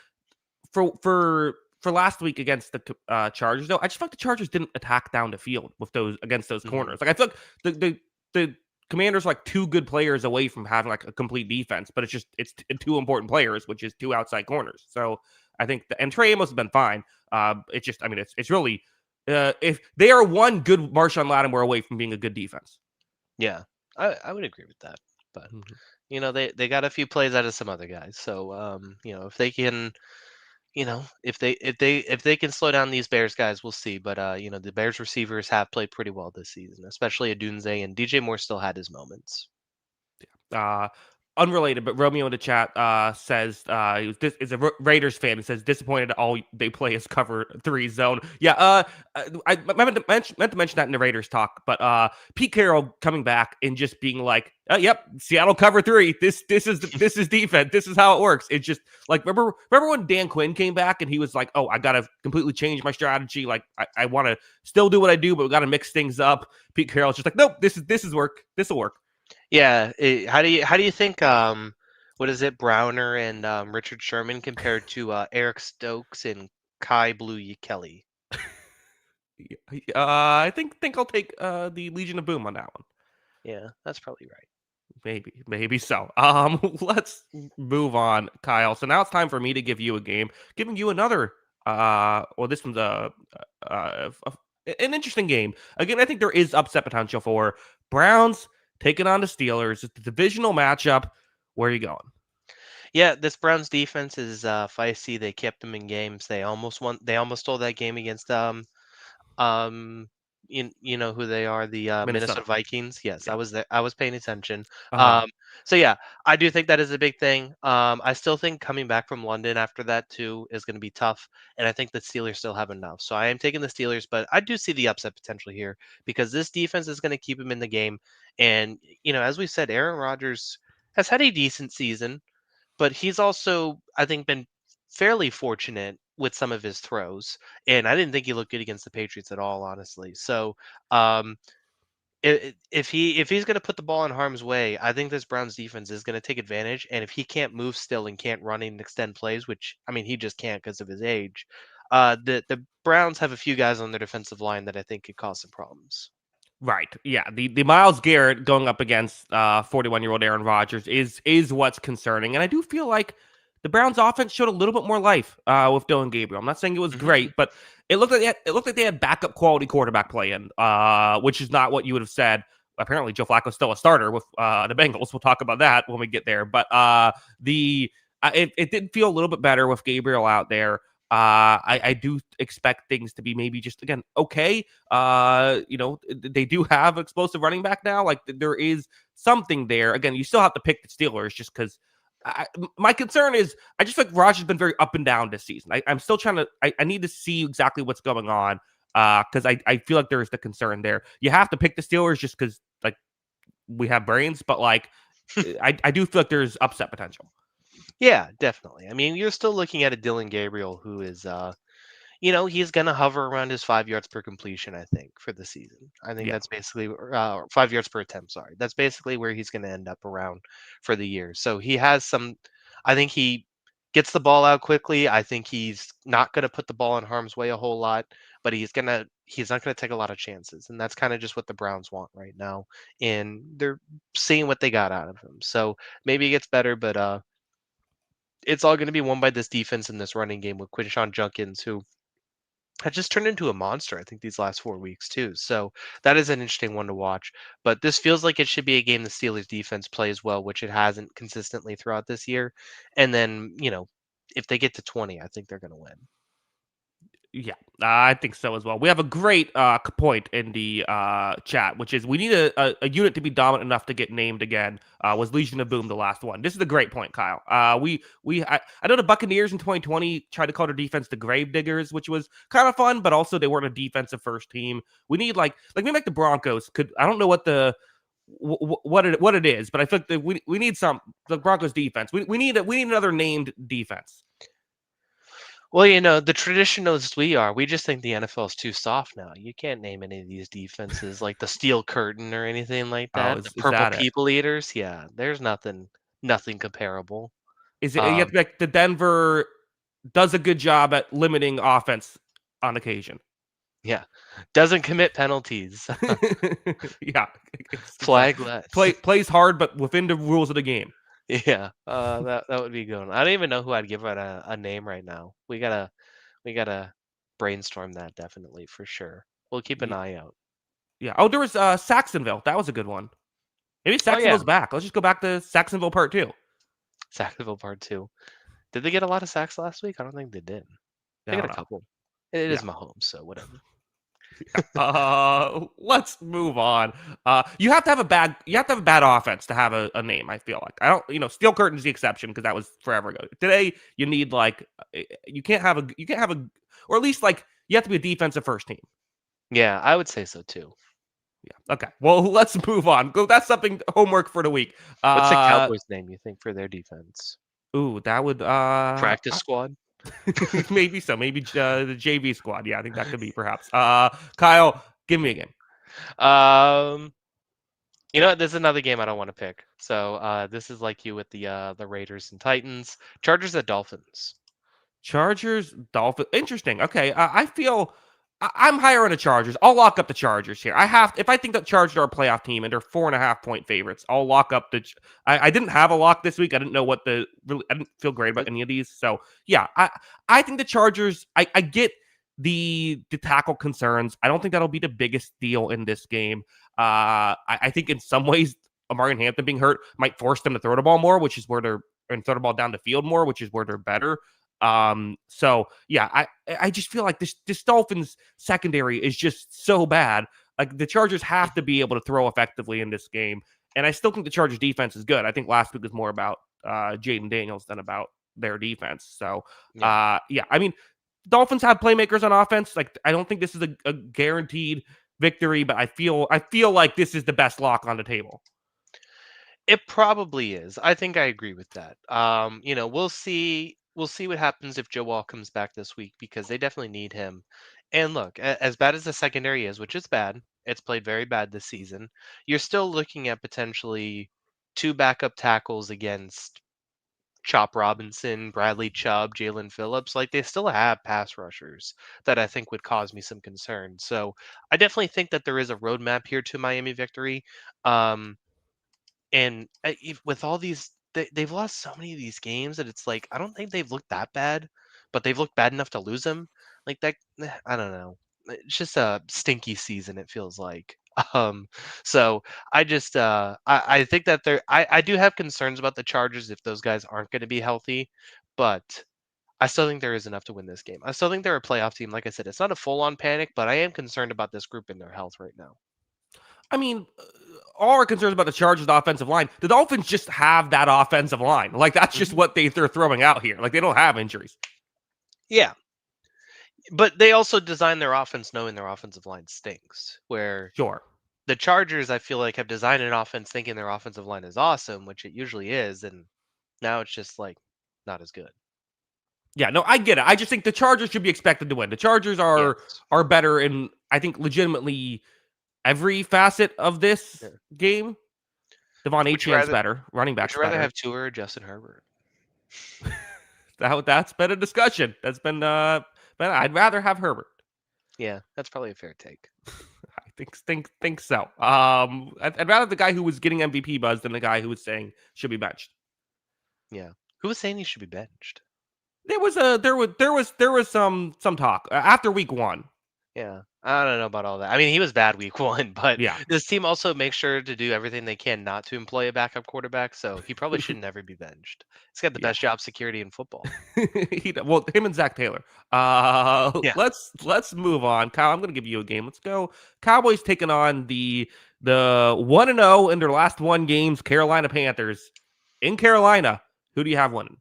for last week against the Chargers, though, I just felt the Chargers didn't attack down the field with those against those hmm corners. Like I feel like the Commanders are like two good players away from having like a complete defense, but it's two important players, which is two outside corners. So I think and Trey Amos has been fine. It's just, I mean, it's really if they are one good Marshawn Lattimore away from being a good defense. Yeah, I would agree with that. But Mhm. they got a few plays out of some other guys. So if they can, if they can slow down these Bears guys, we'll see. But the Bears receivers have played pretty well this season, especially Adunze, and DJ Moore still had his moments. Uh, Unrelated, but Romeo in the chat says is a Raiders fan and says disappointed all they play is cover 3 zone. Yeah, I meant to mention that in the Raiders talk, but Pete Carroll coming back and just being like, "Yep, Seattle cover 3. This is defense. This is how it works." It's just like remember when Dan Quinn came back and he was like, "Oh, I gotta completely change my strategy. Like I want to still do what I do, but we got to mix things up." Pete Carroll's just like, "Nope, this is work. This will work." Yeah, how do you think what is it, Browner and Richard Sherman compared to Eric Stokes and Kai Blue Kelly? I think I'll take the Legion of Boom on that one. Yeah, that's probably right. Maybe so. Let's move on, Kyle. So now it's time for me to give you a game, giving you another. Well, this one's an interesting game. Again, I think there is upset potential for Browns taking on the Steelers. It's the divisional matchup. Where are you going? Yeah, this Browns defense is feisty. They kept them in games. They almost won. They almost stole that game against Um, you know who they are, the Minnesota Minnesota. Vikings. Yes, Yeah. I was there. I was paying attention. Uh-huh. Um, so yeah, I do think that is a big thing. I still think coming back from London after that too is going to be tough, and I think the Steelers still have enough. So I am taking the Steelers, but I do see the upset potential here because this defense is going to keep him in the game. And as we said, Aaron Rodgers has had a decent season, but he's also, I think, been fairly fortunate with some of his throws. And I didn't think he looked good against the Patriots at all, honestly. So um, if he's going to put the ball in harm's way, I think this Browns defense is going to take advantage. And if he can't move still and can't run and extend plays, which I mean he just can't because of his age, the Browns have a few guys on their defensive line that I think could cause some problems. Right. Yeah. The Myles Garrett going up against 41-year-old Aaron Rodgers is what's concerning. And I do feel like the Browns offense showed a little bit more life with Dylan Gabriel. I'm not saying it was hmm great, but it looked like they had backup quality quarterback play in, which is not what you would have said. Apparently Joe Flacco's still a starter with the Bengals. We'll talk about that when we get there. But it did feel a little bit better with Gabriel out there. I do expect things to be maybe just again okay. They do have explosive running back now. Like there is something there. Again, you still have to pick the Steelers just because. My concern is I just feel like Raj has been very up and down this season. I'm still trying to. I need to see exactly what's going on. because I feel like there's the concern there. You have to pick the Steelers just because like we have brains, but like I do feel like there's upset potential. Yeah, definitely. I mean, you're still looking at a Dylan Gabriel who is he's going to hover around his 5 yards per completion, I think, for the season. I think Yeah. that's basically 5 yards per attempt. Sorry. That's basically where he's going to end up around for the year. So he has I think he gets the ball out quickly. I think he's not going to put the ball in harm's way a whole lot, but he's not going to take a lot of chances. And that's kind of just what the Browns want right now. And they're seeing what they got out of him. So maybe it gets better, but it's all going to be won by this defense and this running game with Quinshawn Junkins, who had just turned into a monster, I think, these last 4 weeks, too. So that is an interesting one to watch. But this feels like it should be a game the Steelers defense plays well, which it hasn't consistently throughout this year. And then, if they get to 20, I think they're going to win. Yeah, I think so as well. We have a great point in the chat, which is we need a unit to be dominant enough to get named again. Was Legion of Boom the last one? This is a great point, Kyle. I know the Buccaneers in 2020 tried to call their defense the Grave Diggers, which was kind of fun, but also they weren't a defensive first team. We need like maybe like the Broncos could. I don't know what what it is, but I feel like we need the Broncos defense. We need another named defense. Well, the traditionalists we are, we just think the NFL is too soft now. You can't name any of these defenses like the Steel Curtain or anything like Oh, that. The is Purple that it? People Eaters, yeah, there's nothing comparable. Is it you have Um, to be like the Denver does a good job at limiting offense on occasion. yeah, doesn't commit penalties, Yeah, flagless. plays hard, but within the rules of the game. Yeah, that would be good. I don't even know who I'd give it a name right now. We gotta brainstorm that definitely for sure. We'll keep an Yeah, eye out. yeah. Oh, there was Saxonville. That was a good one. Maybe Oh yeah, Saxonville's back. Let's just go back to Saxonville Part 2. Sackville Part 2. Did they get a lot of sacks last week? I don't think they did. I They got don't a know. couple. It Yeah. is Mahomes, so whatever. Let's move on. You have to have a bad offense to have a name. I feel like I don't. Steel Curtain's the exception because that was forever ago. Today you need like you can't have a or at least like you have to be a defensive first team. Yeah, I would say so too. Yeah. Okay. Well, let's move on. Go. That's something homework for the week. What's the Cowboys' name you think for their defense? Ooh, that would Practice squad? maybe so. Maybe the JV squad. Yeah, I think that could be perhaps. Kyle, give me a game. You know what? This is another game I don't want to pick. So this is like you with the Raiders and Titans. Chargers at Dolphins. Chargers, Dolphins. Interesting. Okay, I feel I'm higher on the Chargers. I'll lock up the Chargers here. If I think that Chargers are a playoff team and they're 4.5-point favorites, I'll lock up the. I didn't have a lock this week. I didn't know I didn't feel great about any of these. So yeah, I think the Chargers. I get the tackle concerns. I don't think that'll be the biggest deal in this game. I think in some ways, Amari Hampton being hurt might force them to throw the ball more, which is where and throw the ball down the field more, which is where they're better. So yeah, I just feel like this Dolphins secondary is just so bad. Like the Chargers have to be able to throw effectively in this game. And I still think the Chargers defense is good. I think last week was more about Jaden Daniels than about their defense. So yeah, I mean, Dolphins have playmakers on offense. Like I don't think this is a guaranteed victory, but I feel like this is the best lock on the table. It probably is. I think I agree with that. We'll see. We'll see what happens if Joe Wall comes back this week because they definitely need him. And look, as bad as the secondary is, which is bad, it's played very bad this season. You're still looking at potentially two backup tackles against Chop Robinson, Bradley Chubb, Jalen Phillips. Like they still have pass rushers that I think would cause me some concern. So I definitely think that there is a roadmap here to Miami victory. And with all these, they've lost so many of these games that it's like I don't think they've looked that bad, but they've looked bad enough to lose them. Like that, I don't know. It's just a stinky season. It feels like. Um, so I think that I do have concerns about the Chargers if those guys aren't going to be healthy, but I still think there is enough to win this game. I still think they're a playoff team. Like I said, it's not a full-on panic, but I am concerned about this group and their health right now. I mean, all our concerns about the Chargers' offensive line, the Dolphins just have that offensive line. Like, that's just what they're throwing out here. Like, they don't have injuries. Yeah. But they also design their offense knowing their offensive line stinks. Where Sure. the Chargers, I feel like, have designed an offense thinking their offensive line is awesome, which it usually is, and now it's just like not as good. Yeah, no, I get it. I just think the Chargers should be expected to win. The Chargers Yes. are better in, I think, legitimately every facet of this Yeah. game. Devon Would you Achane's rather better. Running would back's you rather better. have Tua or Justin Herbert? That's been a discussion. That's been but I'd rather have Herbert. Yeah, that's probably a fair take. I think so. I'd rather the guy who was getting MVP buzz than the guy who was saying should be benched. Yeah. Who was saying he should be benched? There was some talk after week one. Yeah. I don't know about all that. I mean, he was bad week 1, but Yeah. this team also makes sure to do everything they can not to employ a backup quarterback, so he probably should never be benched. He's got the Yeah. best job security in football. Well, him and Zach Taylor. Yeah. Let's move on. Kyle, I'm going to give you a game. Let's go. Cowboys taking on the 1-0 in their last one games. Carolina Panthers in Carolina. Who do you have winning?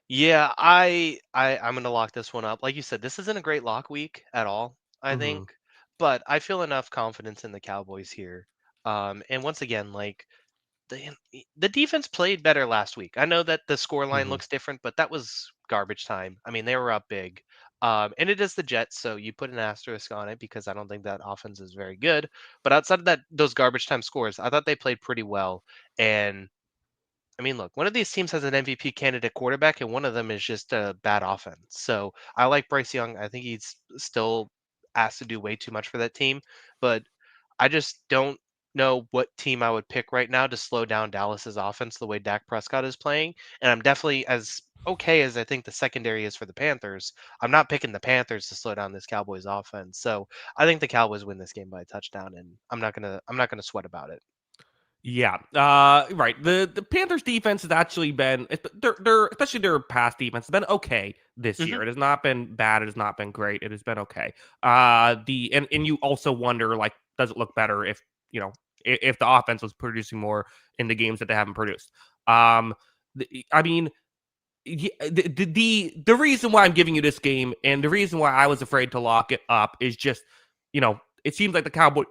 Yeah, I'm gonna lock this one up. Like you said, this isn't a great lock week at all, I Mm-hmm. think, but I feel enough confidence in the Cowboys here. And once again, like the defense played better last week. I know that the score line Mm-hmm. looks different, but that was garbage time. I mean, they were up big. And it is the Jets, so you put an asterisk on it because I don't think that offense is very good. But outside of that, those garbage time scores, I thought they played pretty well. And I mean, look, one of these teams has an MVP candidate quarterback, and one of them is just a bad offense. So I like Bryce Young. I think he's still asked to do way too much for that team, but I just don't know what team I would pick right now to slow down Dallas's offense the way Dak Prescott is playing. And I'm definitely as okay as I think the secondary is for the Panthers. I'm not picking the Panthers to slow down this Cowboys offense. So I think the Cowboys win this game by a touchdown, and I'm not gonna sweat about it. Yeah, right. The Panthers defense has actually been they're especially their pass defense has been okay this Hmm. year. It has not been bad. It has not been great. It has been okay. The and you also wonder like, does it look better if if the offense was producing more in the games that they haven't produced? I mean, the reason why I'm giving you this game and the reason why I was afraid to lock it up is just it seems like the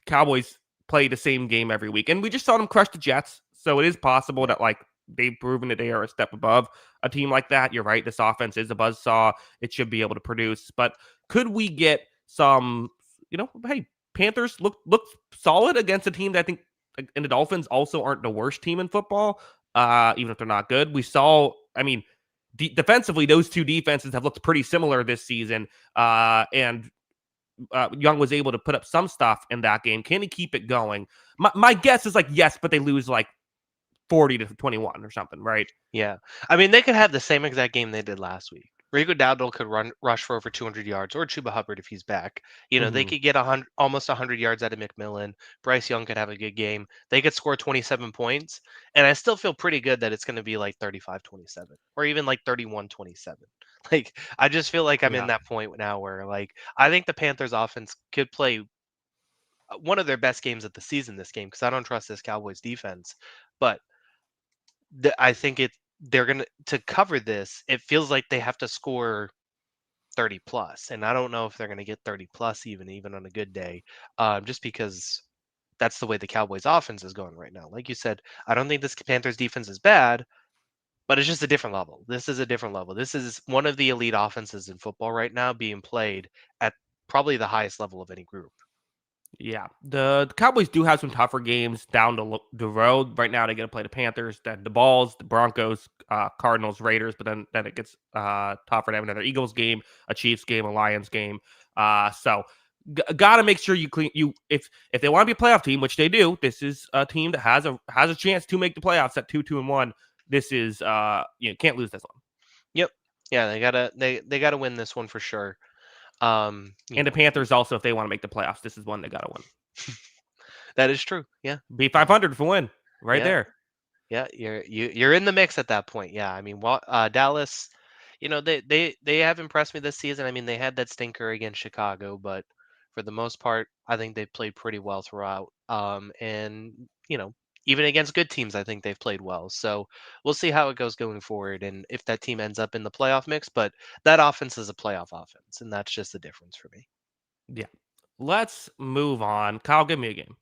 Cowboys play the same game every week. And we just saw them crush the Jets. So it is possible that like they've proven that they are a step above a team like that. You're right. This offense is a buzzsaw. It should be able to produce. But could we get some, hey, Panthers look solid against a team that I think and the Dolphins also aren't the worst team in football, even if they're not good. We saw, I mean, defensively, those two defenses have looked pretty similar this season. And Young was able to put up some stuff in that game. Can he keep it going? My guess is like yes, but they lose like 40-21 or something, right? Yeah. I mean, they could have the same exact game they did last week. Rico Dowdle could rush for over 200 yards, or Chuba Hubbard if he's back. They Mm-hmm. could get almost 100 yards out of McMillan. Bryce Young could have a good game. They could score 27 points, and I still feel pretty good that it's going to be like 35-27 or even like 31-27. Like I just feel like I'm in Yeah. that point now where like I think the Panthers offense could play one of their best games of the season this game because I don't trust this Cowboys defense, but I think they're gonna to cover this. It feels like they have to score 30 plus, and I don't know if they're gonna get 30 plus even on a good day, just because that's the way the Cowboys' offense is going right now. Like you said, I don't think this Panthers defense is bad, but it's just a different level. This is a different level. This is one of the elite offenses in football right now being played at probably the highest level of any group. Yeah, the Cowboys do have some tougher games down the road. Right now, they get to play the Panthers, then the Balls, the Broncos, Cardinals, Raiders. But then it gets tougher to have another Eagles game, a Chiefs game, a Lions game. So got to make sure you clean you if they want to be a playoff team, which they do. This is a team that has a chance to make the playoffs at 2-2-1. This is can't lose this one. Yep. Yeah, they gotta win this one for sure. You And the know, Panthers also, if they want to make the playoffs, this is one they got to win. that is true. Yeah. Be Yeah. 500 for win right Yeah. there. Yeah, you're in the mix at that point. Yeah, I mean, Dallas, they have impressed me this season. I mean, they had that stinker against Chicago, but for the most part, I think they played pretty well throughout. And even against good teams, I think they've played well. So we'll see how it goes going forward and if that team ends up in the playoff mix. But that offense is a playoff offense, and that's just the difference for me. Yeah. Let's move on. Kyle, give me a game.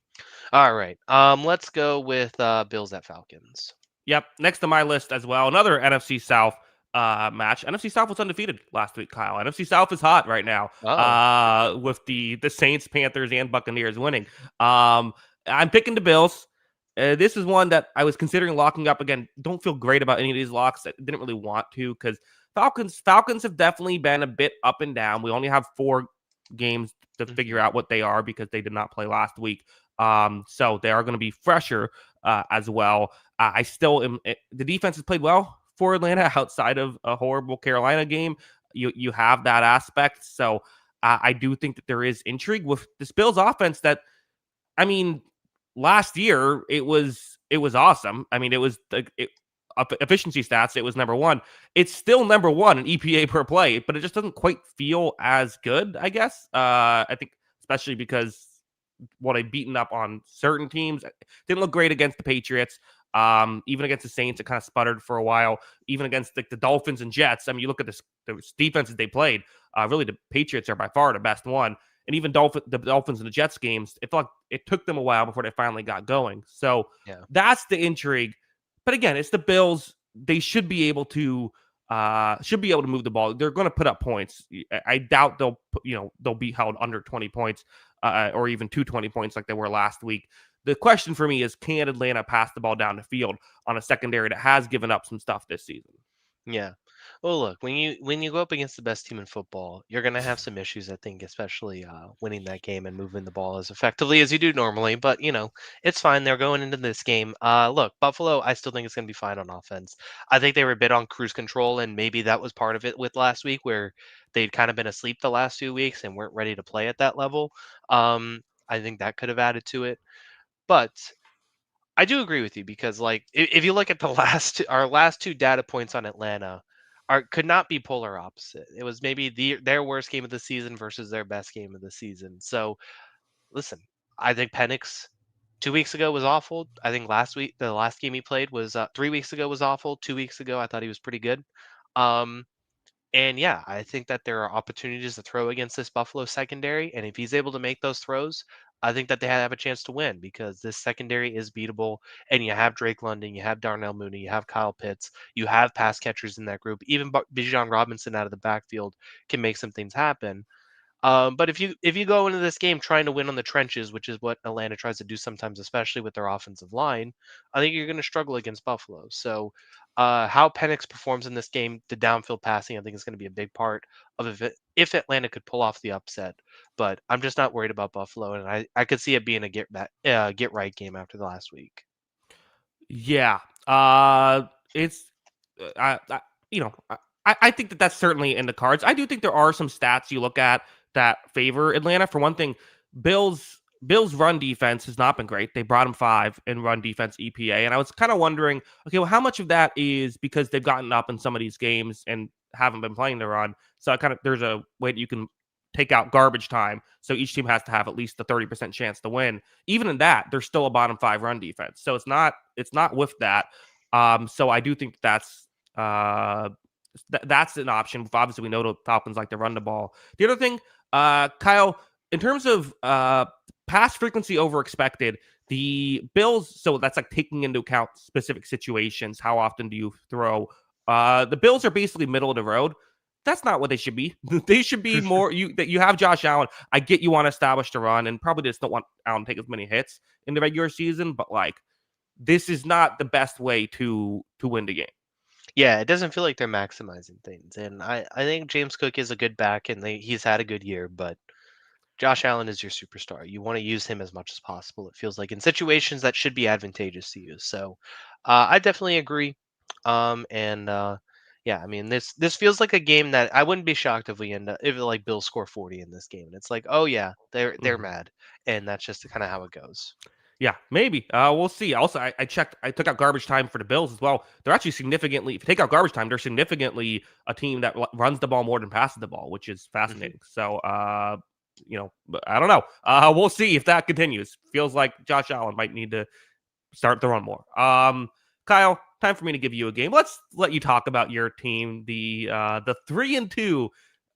All right. Let's go with Bills at Falcons. Yep. Next to my list as well, another NFC South match. NFC South was undefeated last week, Kyle. NFC South is hot right now. Oh, With the Saints, Panthers, and Buccaneers winning. I'm picking the Bills. This is one that I was considering locking up again. Don't feel great about any of these locks. I didn't really want to because Falcons have definitely been a bit up and down. We only have 4 games to figure out what they are because they did not play last week. So they are going to be fresher as well. I still am. The defense has played well for Atlanta outside of a horrible Carolina game. You have that aspect. So I do think that there is intrigue with this Bills offense that, I mean, last year it was awesome. I mean, it was efficiency stats. It was number one. It's still number one in EPA per play, but it just doesn't quite feel as good, I guess. I think especially because what I've beaten up on certain teams. Didn't look great against the Patriots. Even against the Saints, it kind of sputtered for a while. Even against the Dolphins and Jets. I mean, you look at the defenses they played. Really, the Patriots are by far the best one. And even the Dolphins and the Jets games, it felt like it took them a while before they finally got going. So yeah. that's the intrigue. But again, it's the Bills. They should be able to move the ball. They're going to put up points. I doubt they'll be held under 20 points or even 220 points like they were last week. The question for me is, can Atlanta pass the ball down the field on a secondary that has given up some stuff this season? Yeah. Well, look, when you go up against the best team in football, you're going to have some issues, I think, especially winning that game and moving the ball as effectively as you do normally. But it's fine. They're going into this game. Look, Buffalo, I still think it's going to be fine on offense. I think they were a bit on cruise control, and maybe that was part of it with last week, where they'd kind of been asleep the last 2 weeks and weren't ready to play at that level. I think that could have added to it, but I do agree with you because, like, if you look at the our last two data points on Atlanta, are could not be polar opposite. It was maybe their worst game of the season versus their best game of the season. So, listen, I think Penix 2 weeks ago was awful. I think the last game he played was 3 weeks ago was awful. 2 weeks ago, I thought he was pretty good. Um, and yeah, I think that there are opportunities to throw against this Buffalo secondary. And if he's able to make those throws, I think that they have a chance to win because this secondary is beatable. And you have Drake London, you have Darnell Mooney, you have Kyle Pitts, you have pass catchers in that group. Even Bijan Robinson out of the backfield can make some things happen. But if you go into this game trying to win on the trenches, which is what Atlanta tries to do sometimes, especially with their offensive line, I think you're going to struggle against Buffalo. So, how Penix performs in this game, the downfield passing, I think is going to be a big part of if Atlanta could pull off the upset. But I'm just not worried about Buffalo, and I could see it being a get right game after the last week. Yeah. It's I I think that that's certainly in the cards. I do think there are some stats you look at that favor Atlanta. For one thing, Bills run defense has not been great. They brought them 5 in run defense EPA, and I was kind of wondering, okay, well, how much of that is because they've gotten up in some of these games and haven't been playing the run? So I kind of there's a way that you can take out garbage time, so each team has to have at least a 30% chance to win. Even in that, they're still a bottom 5 run defense, so it's not with that. So I do think uh that's an option. Obviously, we know the Falcons like to run the ball. The other thing, Kyle, in terms of pass frequency over expected, the Bills, so that's like taking into account specific situations. How often do you throw? The Bills are basically middle of the road. That's not what they should be. They should be more that you have Josh Allen. I get you want to establish the run and probably just don't want Allen to take as many hits in the regular season, but like this is not the best way to win the game. Yeah, it doesn't feel like they're maximizing things, and I think James Cook is a good back, and he's had a good year, but Josh Allen is your superstar. You want to use him as much as possible. It feels like in situations that should be advantageous to you. So I definitely agree. And Yeah, I mean this feels like a game that I wouldn't be shocked if we end up if like Bills score 40 in this game. And it's like, oh yeah, they're Mhm. mad, and that's just kind of how it goes. Yeah, maybe. We'll see. Also, I checked. I took out garbage time for the Bills as well. They're actually significantly. If you take out garbage time, they're significantly a team that runs the ball more than passes the ball, which is Hmm. fascinating. So, but I don't know. We'll see if that continues. Feels like Josh Allen might need to start throwing more. Kyle, time for me to give you a game. Let's let you talk about your team, the 3-2,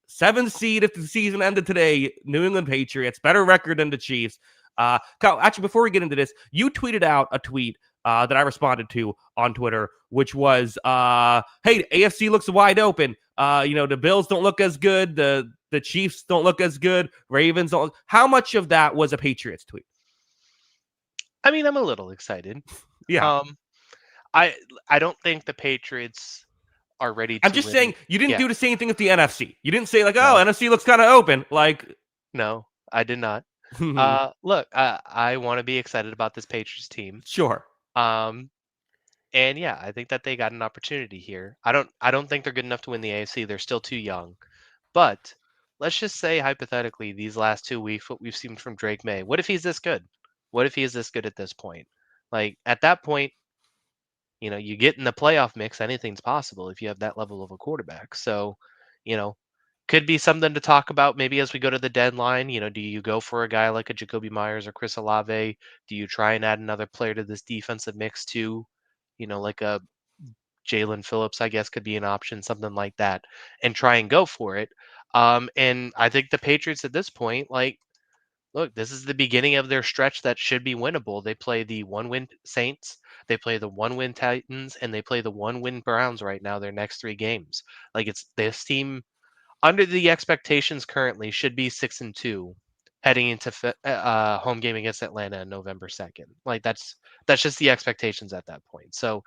7 seed if the season ended today, New England Patriots, better record than the Chiefs. Kyle, actually, before we get into this, you tweeted out a tweet that I responded to on Twitter, which was, "Hey, AFC looks wide open. The Bills don't look as good. The Chiefs don't look as good. Ravens don't." How much of that was a Patriots tweet? I mean, I'm a little excited. Yeah, Um, I I don't think the Patriots are ready I'm to just win. saying you didn't Yeah, do the same thing with the NFC. You didn't say like, "Oh, no, NFC looks kind of open." Like, no, I did not. Look, I want to be excited about this Patriots team. sure. Um, and yeah, I think that they got an opportunity here. I don't think they're good enough to win the AFC. They're still too young. But let's just say hypothetically, these last 2 weeks, what we've seen from Drake May. What if he's this good? What if he is this good at this point? Like at that point, you get in the playoff mix, anything's possible if you have that level of a quarterback. So, you know, could be something to talk about maybe as we go to the deadline. Do you go for a guy like a Jacoby Myers or Chris Olave? Do you try and add another player to this defensive mix too? Like a Jalen Phillips, I guess, could be an option, something like that, and try and go for it. And I think the Patriots at this point, like, look, this is the beginning of their stretch that should be winnable. They play the one-win Saints, they play the one-win Titans, and they play the one-win Browns right now. Their next 3 games, like it's this team under the expectations currently should be 6-2, heading into home game against Atlanta on November 2nd. Like that's just the expectations at that point. So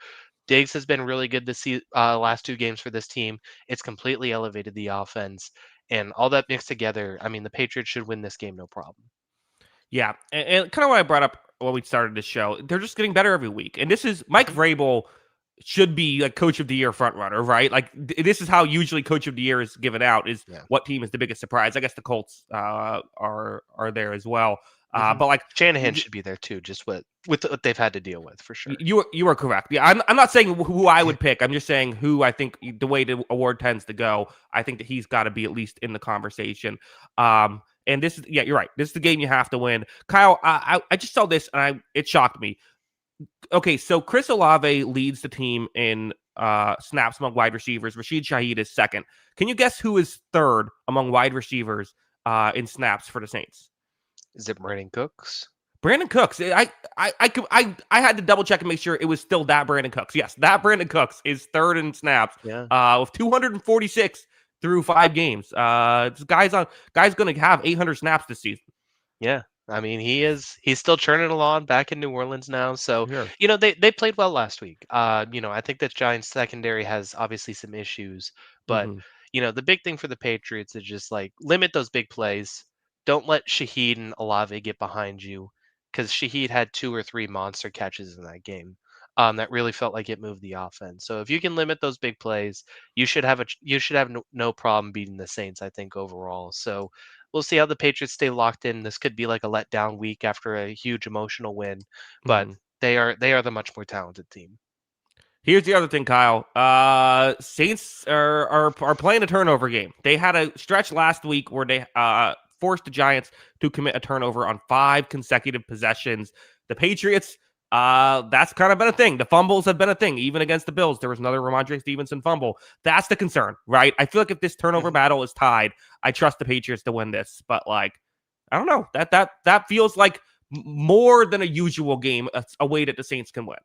Diggs has been really good this last 2 games for this team. It's completely elevated the offense, and all that mixed together. I mean, the Patriots should win this game no problem. Yeah, and kind of what I brought up when we started the show, they're just getting better every week. And this is Mike Mhm. Vrabel should be like coach of the year front runner, right? Like this is how usually coach of the year is given out is Yeah. what team is the biggest surprise. I guess the Colts are there as well. hmm But like Shanahan should be there too, just with what they've had to deal with for sure. you are correct. Yeah, I'm not saying who I would pick. I'm just saying who I think the way the award tends to go. I think that he's got to be at least in the conversation. And this is yeah, you're right. This is the game you have to win. Kyle, I just saw this and it shocked me. Okay, so Chris Olave leads the team in snaps among wide receivers. Rashid Shaheed is second. Can you guess who is third among wide receivers in snaps for the Saints? Is it Brandon Cooks? Brandon Cooks. I had to double check and make sure it was still that Brandon Cooks. Yes, that Brandon Cooks is third in snaps. Yeah. With 246 through 5 games. This guy's going to have 800 snaps this season. Yeah. I mean, he's still churning along back in New Orleans now. So, Sure. they played well last week. I think that Giants secondary has obviously some issues, but Mm-hmm. the big thing for the Patriots is just like limit those big plays. Don't let Shaheed and Olave get behind you because Shaheed had 2 or 3 monster catches in that game. That really felt like it moved the offense. So if you can limit those big plays, you should have no problem beating the Saints, I think, overall. So we'll see how the Patriots stay locked in. This could be like a letdown week after a huge emotional win, but Mm-hmm. they are the much more talented team. Here's the other thing, Kyle. Saints are playing a turnover game. They had a stretch last week where they forced the Giants to commit a turnover on 5 consecutive possessions. The Patriots, that's kind of been a thing. The fumbles have been a thing. Even against the Bills, there was another Ramondre Stevenson fumble. That's the concern, right? I feel like if this turnover Mhm. battle is tied, I trust the Patriots to win this. But like, I don't know. That feels like more than a usual game, a way that the Saints can win.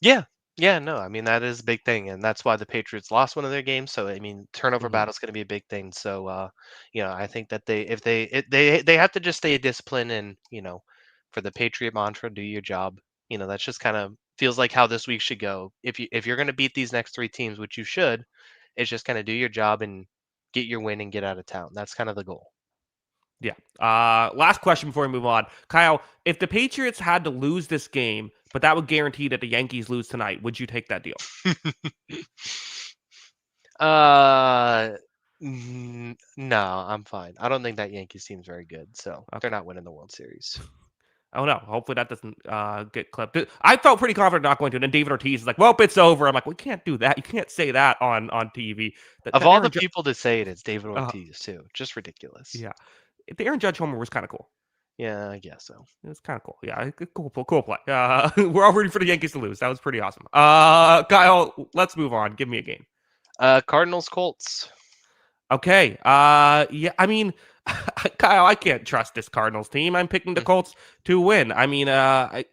Yeah. Yeah, no, I mean that is a big thing, and that's why the Patriots lost one of their games. So I mean, turnover Mm-hmm. battle is going to be a big thing. So I think that they have to just stay disciplined, and for the Patriot mantra, do your job. That's just kind of feels like how this week should go. If you're going to beat these next 3 teams, which you should, it's just kind of do your job and get your win and get out of town. That's kind of the goal. Yeah. Last question before we move on. Kyle, if the Patriots had to lose this game, but that would guarantee that the Yankees lose tonight, would you take that deal? uh, no, I'm fine. I don't think that Yankees team's very good, so they're Okay. not winning the World Series. Oh no. Hopefully that doesn't get clipped. I felt pretty confident not going to. And then David Ortiz is like, "Well, it's over." I'm like, "We can't do that. You can't say that on TV." Of That all Aaron, the people to say it, it's David uh, Ortiz too. Just ridiculous. yeah, the Aaron Judge homer was kind of cool. Yeah, I guess so. It's kind of cool. Yeah, cool play. We're all rooting for the Yankees to lose. That was pretty awesome. Kyle, let's move on. Give me a game. Cardinals Colts. Okay. Yeah. I mean, Kyle, I can't trust this Cardinals team. I'm picking the Mm, Colts to win. I mean, I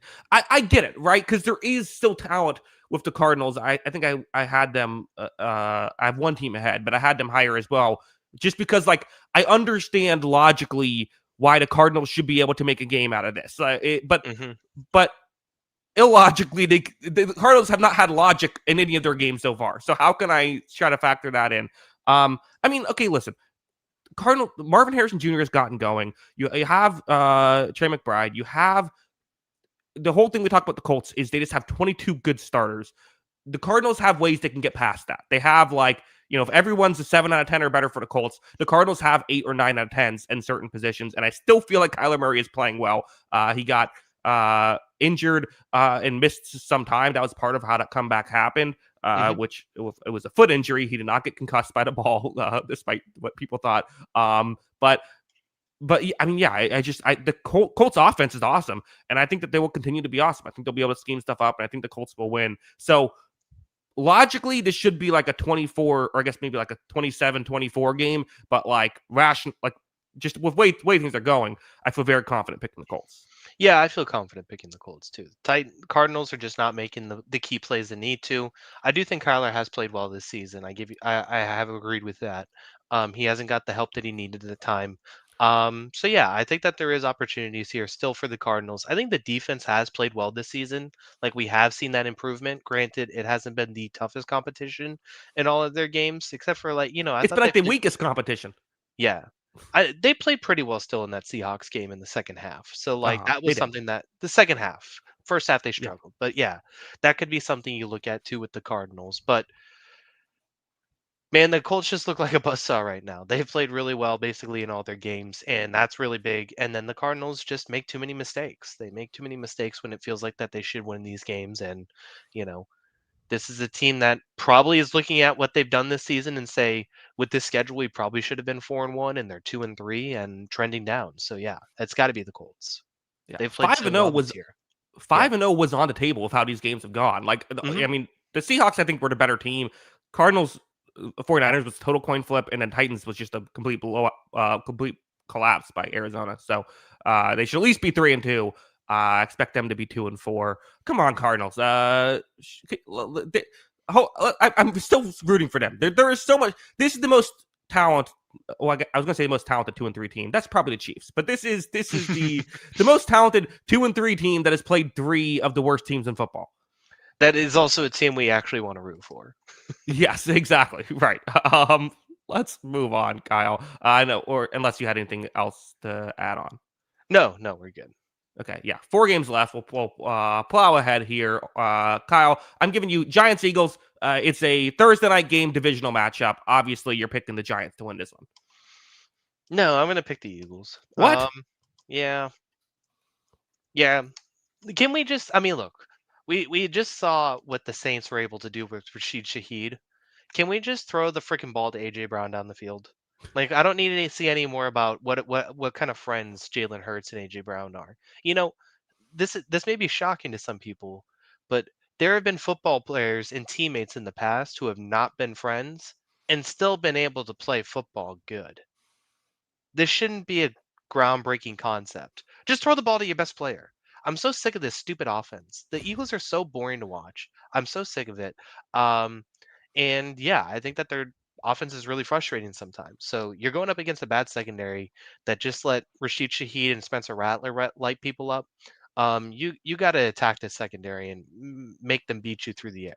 get it, right? Because there is still talent with the Cardinals. I think I had them. I have one team ahead, but I had them higher as well. Just because, like, I understand logically why the Cardinals should be able to make a game out of this. mm-hmm. But illogically, the Cardinals have not had logic in any of their games so far. So how can I try to factor that in? I mean, okay, listen. Cardinal Marvin Harrison Jr. has gotten going. You have Trey McBride. You have the whole thing we talked about the Colts is they just have 22 good starters. The Cardinals have ways they can get past that. They have like, if everyone's a 7 out of 10 or better for the Colts, the Cardinals have 8 or 9 out of 10s in certain positions. And I still feel like Kyler Murray is playing well. He got injured and missed some time. That was part of how that comeback happened, Mm-hmm. which it was a foot injury. He did not get concussed by the ball, despite what people thought. But I mean, yeah, the Colts offense is awesome, and I think that they will continue to be awesome. I think they'll be able to scheme stuff up, and I think the Colts will win. So logically, this should be like a 24, or I guess maybe like a 27-24 game, but like just with way things are going, I feel very confident picking the Colts. Yeah, I feel confident picking the Colts too. Cardinals are just not making the key plays they need to. I do think Kyler has played well this season. I have agreed with that. He hasn't got the help that he needed at the time. So yeah, I think that there is opportunities here still for the Cardinals. I think the defense has played well this season. Like we have seen that improvement. Granted, it hasn't been the toughest competition in all of their games, except for I It's thought been they like the played. weakest competition. Yeah. They played pretty well still in that Seahawks game in the second half. So like that They was did. something that the second half, first half they Yeah. struggled. But yeah, that could be something you look at too with the Cardinals. But man, the Colts just look like a buzzsaw right now. They've played really well basically in all their games, and that's really big. And then the Cardinals just make too many mistakes. They make too many mistakes when it feels like that they should win these games. And, you know, this is a team that probably is looking at what they've done this season and say, with this schedule, we probably should have been 4-1, and they're 2-3 and trending down. So yeah, it's got to be the Colts. Yeah. They've played 5 so and 0 well was this year. Yeah. 5 and 0 was on the table with how these games have gone. Like, Hmm. I mean, the Seahawks I think were the better team. Cardinals, 49ers was total coin flip, and then Titans was just a complete complete collapse by Arizona. So they should at least be 3-2. I expect them to be 2-4. Come on, Cardinals. I'm still rooting for them. There is so much. This is the most talent. Well, I was going to say the most talented 2-3 team. That's probably the Chiefs, but this is the most talented 2-3 team that has played 3 of the worst teams in football. That is also a team we actually want to root for. Yes, exactly. Right. Let's move on, Kyle. I know, or unless you had anything else to add on. No, we're good. Okay, yeah, 4 games left. We'll plow ahead here. Kyle, I'm giving you Giants Eagles. It's a Thursday night game, divisional matchup. Obviously, you're picking the Giants to win this one. No, I'm gonna pick the Eagles. What? Yeah, yeah. Can we just? I mean, look, we just saw what the Saints were able to do with Rashid Shaheed. Can we just throw the freaking ball to AJ Brown down the field? Like, I don't need to see any more about what kind of friends Jalen Hurts and AJ Brown are. You know, this may be shocking to some people, but there have been football players and teammates in the past who have not been friends and still been able to play football good. This shouldn't be a groundbreaking concept. Just throw the ball to your best player. I'm so sick of this stupid offense. The Eagles are so boring to watch. I'm so sick of it. Um, and yeah, I think that their offense is really frustrating sometimes. So you're going up against a bad secondary that just let Rashid Shaheed and Spencer Rattler light people up. You got to attack the secondary and make them beat you through the air.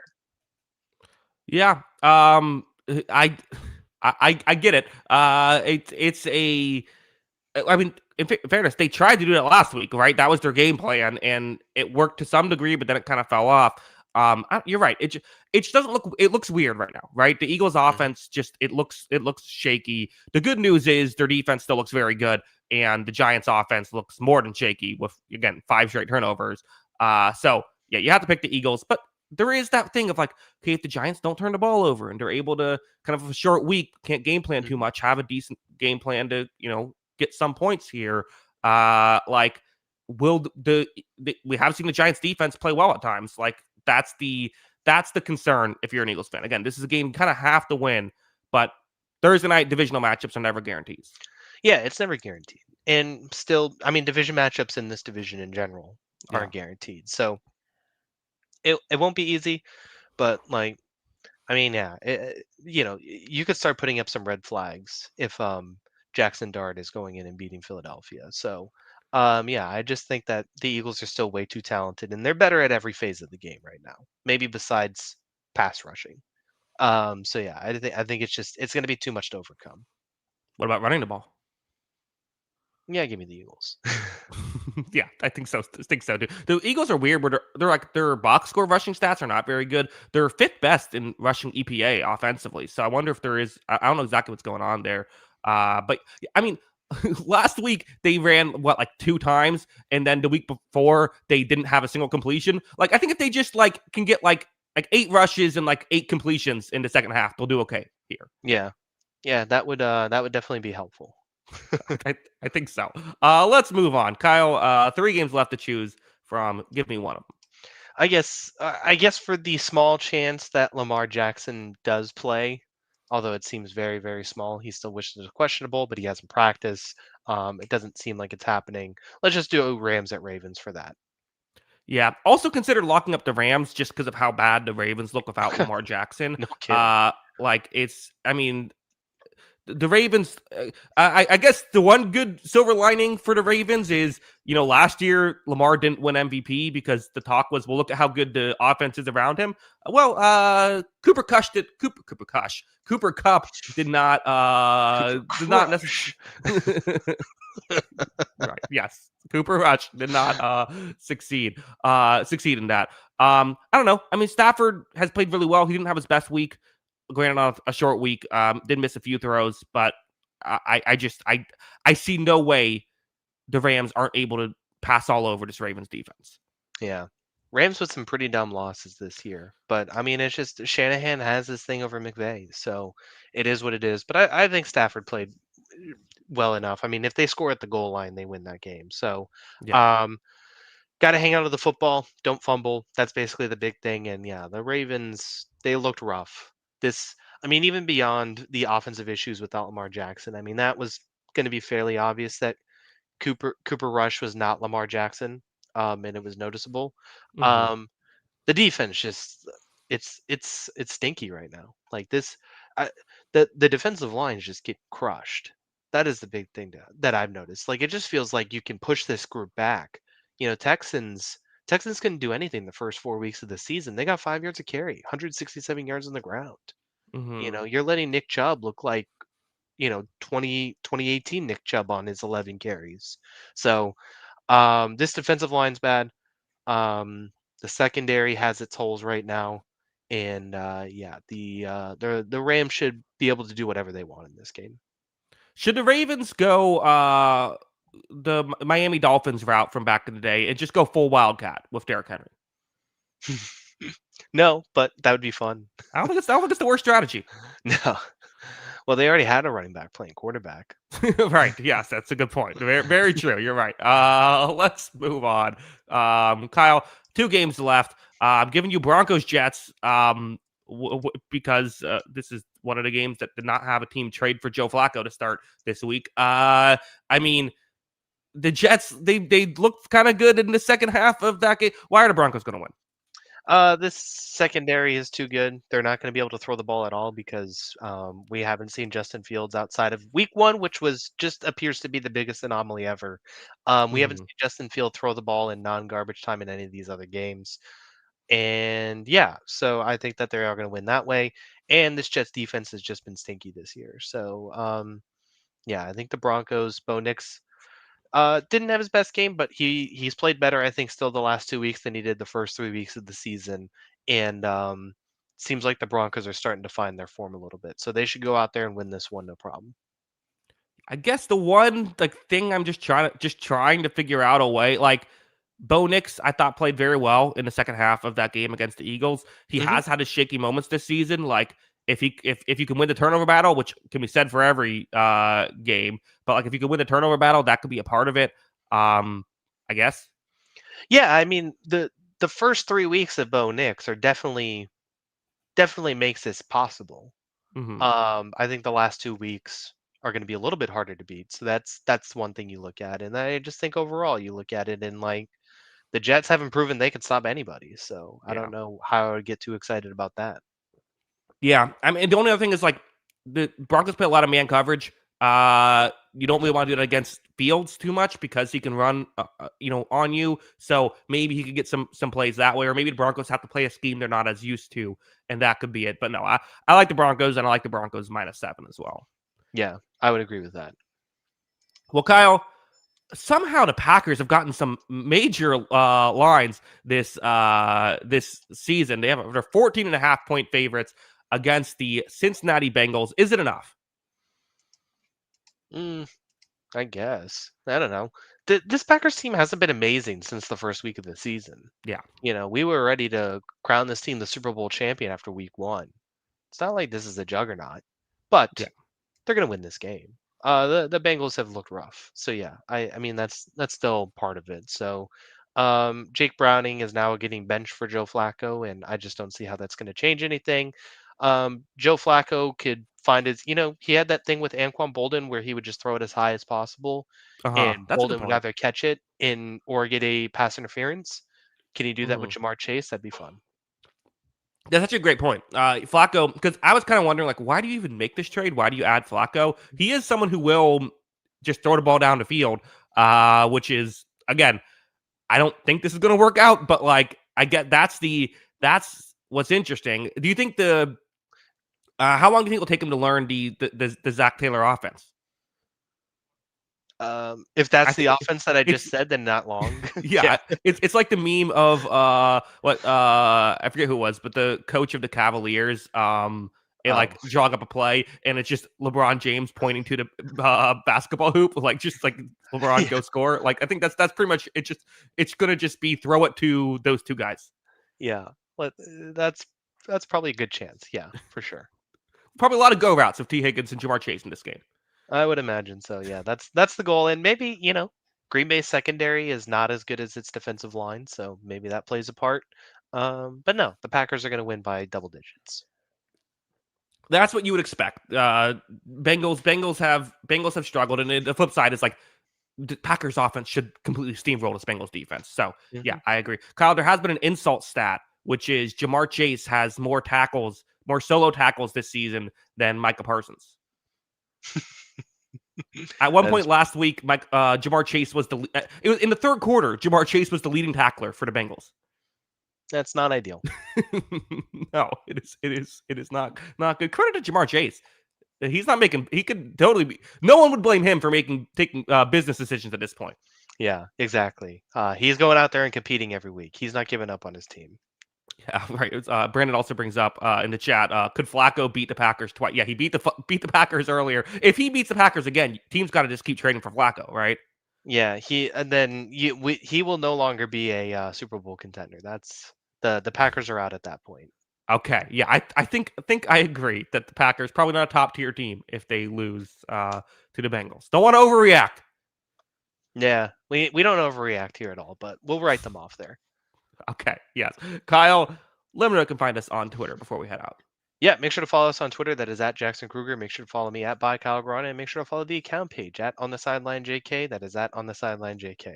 Yeah. I get it. It's a. I mean, in fairness, they tried to do that last week, right? That was their game plan, and it worked to some degree, but then it kind of fell off. You're right. It just doesn't look. It looks weird right now, right? The Eagles' Mhm. offense just it looks shaky. The good news is their defense still looks very good, and the Giants' offense looks more than shaky with again 5 straight turnovers. So yeah, you have to pick the Eagles, but there is that thing of like, okay, if the Giants don't turn the ball over and they're able to kind of a short week, can't game plan too Mhm. much, have a decent game plan to get some points here. Like, will we have seen the Giants defense play well at times? Like, that's the concern if you're an Eagles fan. Again, this is a game you kind of have to win, but Thursday night divisional matchups are never guarantees. Yeah, it's never guaranteed. And still, I mean, division matchups in this division in general Yeah. aren't guaranteed. So it won't be easy, but like, I mean, yeah, you could start putting up some red flags if Jackson Dart is going in and beating Philadelphia. So yeah, I just think that the Eagles are still way too talented, and they're better at every phase of the game right now. Maybe besides pass rushing. So yeah, I think it's going to be too much to overcome. What about running the ball? Yeah, give me the Eagles. Yeah, I think so. I think so too. The Eagles are weird, where they're like their box score rushing stats are not very good. They're fifth best in rushing EPA offensively. So I wonder if there is. I don't know exactly what's going on there. But I mean, last week they ran what, like 2 times, and then the week before they didn't have a single completion. Like, I think if they just like can get like 8 rushes and like 8 completions in the second half, they'll do okay here. Yeah, yeah, that would definitely be helpful. I think so. Let's move on. Kyle, 3 games left to choose from. Give me one of them. I guess for the small chance that Lamar Jackson does play, although it seems very, very small, he still wishes it's questionable, but he hasn't practiced. It doesn't seem like it's happening. Let's just do Rams at Ravens for that. Yeah. Also consider locking up the Rams just because of how bad the Ravens look without Lamar Jackson. No kidding. I mean, the Ravens, I guess the one good silver lining for the Ravens is, last year Lamar didn't win MVP because the talk was, well, look at how good the offense is around him. Well, Cooper Kupp did not necessarily. Right. Yes. Cooper Rush did not succeed in that. I don't know. I mean, Stafford has played really well. He didn't have his best week. Granted, on a short week, did miss a few throws, but I see no way the Rams aren't able to pass all over this Ravens defense. Yeah. Rams with some pretty dumb losses this year. But I mean, it's just Shanahan has this thing over McVay. So it is what it is. But I think Stafford played well enough. I mean, if they score at the goal line, they win that game. So Yeah. got to hang out of the football. Don't fumble. That's basically the big thing. And yeah, the Ravens, they looked rough. I mean, even beyond the offensive issues without Lamar Jackson, I mean, that was going to be fairly obvious that Cooper Rush was not Lamar Jackson, and it was noticeable. Mm-hmm. The defense just it's stinky right now. Like this, the defensive lines just get crushed. That is the big thing that I've noticed. Like it just feels like you can push this group back. Texans couldn't do anything the first 4 weeks of the season. They got 5 yards of carry, 167 yards on the ground. Mm-hmm. You're letting Nick Chubb look like 2018 Nick Chubb on his 11 carries. So this defensive line's bad. The secondary has its holes right now, and yeah, the Rams should be able to do whatever they want in this game. Should the Ravens go the Miami Dolphins route from back in the day and just go full Wildcat with Derrick Henry? No, but that would be fun. I don't think it's the worst strategy. No. Well, they already had a running back playing quarterback. Right. Yes, that's a good point. Very, very true. You're right. Let's move on. Kyle, 2 games left. I'm giving you Broncos Jets. Because this is one of the games that did not have a team trade for Joe Flacco to start this week. I mean, the Jets, they looked kind of good in the second half of that game. Why are the Broncos going to win? This secondary is too good. They're not going to be able to throw the ball at all because we haven't seen Justin Fields outside of week 1, which was just appears to be the biggest anomaly ever. We haven't seen Justin Field throw the ball in non-garbage time in any of these other games. And yeah, so I think that they are going to win that way. And this Jets defense has just been stinky this year. So yeah, I think the Broncos, Bo Nix, didn't have his best game, but he's played better, I think, still the last 2 weeks than he did the first 3 weeks of the season. And seems like the Broncos are starting to find their form a little bit. So they should go out there and win this one, no problem. I guess the one thing I'm just trying to figure out a way, like Bo Nix, I thought played very well in the second half of that game against the Eagles. He has had his shaky moments this season. Like if you can win the turnover battle, which can be said for every game, but like if you can win the turnover battle, that could be a part of it. I guess. Yeah, I mean the first 3 weeks of Bo Nix are definitely makes this possible. Hmm. I think the last 2 weeks are going to be a little bit harder to beat. So that's one thing you look at, and I just think overall you look at it and like the Jets haven't proven they can stop anybody. So I Yeah. don't know how I would get too excited about that. Yeah. I mean, the only other thing is like the Broncos play a lot of man coverage. You don't really want to do it against Fields too much because he can run, on you. So maybe he could get some plays that way, or maybe the Broncos have to play a scheme they're not as used to, and that could be it. But no, I like the Broncos, and I like the Broncos -7 as well. Yeah, I would agree with that. Well, Kyle, somehow the Packers have gotten some major lines this season. They're 14.5 point favorites against the Cincinnati Bengals. Is it enough? Mm, I guess. I don't know. This Packers team hasn't been amazing since the first week of the season. Yeah. We were ready to crown this team the Super Bowl champion after week 1. It's not like this is a juggernaut, Yeah. but they're going to win this game. The Bengals have looked rough, so yeah, I mean that's still part of it. So, Jake Browning is now getting benched for Joe Flacco, and I just don't see how that's going to change anything. Joe Flacco could find he had that thing with Anquan Bolden where he would just throw it as high as possible, and That's a good Bolden would point. either catch it in or get a pass interference. Can he do that with Mhm. Jamar Chase? That'd be fun. That's actually a great point. Flacco, because I was kind of wondering, like, why do you even make this trade? Why do you add Flacco? He is someone who will just throw the ball down the field, which is, again, I don't think this is going to work out, but like, I get that's what's interesting. Do you think how long do you think it'll take him to learn the Zach Taylor offense? If I that's the think offense that I just it's said, then not long. Yeah. yeah, it's like the meme of what I forget who it was, but the coach of the Cavaliers and Oh, like drawing up a play, and it's just LeBron James pointing to the basketball hoop, like just like LeBron yeah, go score. Like I think that's pretty much it. It's gonna just be throw it to those two guys. yeah. That's probably a good chance. Yeah, for sure. Probably a lot of go routes of T Higgins and Jamar Chase in this game. I would imagine so. Yeah, that's the goal. And maybe Green Bay's secondary is not as good as its defensive line, so maybe that plays a part. But no, the Packers are going to win by double digits. That's what you would expect. Bengals have struggled, and the flip side is like the Packers offense should completely steamroll this Bengals defense. So yeah, Hmm. I agree. Kyle, there has been an insult stat, which is Jamar Chase has more tackles, more solo tackles this season than Micah Parsons. At one That point is last week, Jamar Chase was it was in the third quarter. Jamar Chase was the leading tackler for the Bengals. that's not ideal. No, it is not good. Credit to Jamar Chase. He's not making. He could totally be. No one would blame him for taking business decisions at this point. Yeah, exactly. He's going out there and competing every week. He's not giving up on his team. Yeah, right. Brandon also brings up in the chat, could Flacco beat the Packers twice? Yeah, he beat the Packers earlier. If he beats the Packers again, teams got to just keep trading for Flacco, right? Yeah, he will no longer be a Super Bowl contender. That's the Packers are out at that point. Okay, yeah, I think I agree that the Packers probably not a top tier team if they lose to the Bengals. Don't want to overreact. Yeah, we don't overreact here at all, but we'll write them off there. Okay, yes, Kyle, let me know where you can find us on Twitter before we head out. Yeah, make sure to follow us on Twitter. That is at Jackson Kruger. Make sure to follow me at by Kyle Grana, and make sure to follow the account page at On the Sideline JK. That is at On the Sideline JK.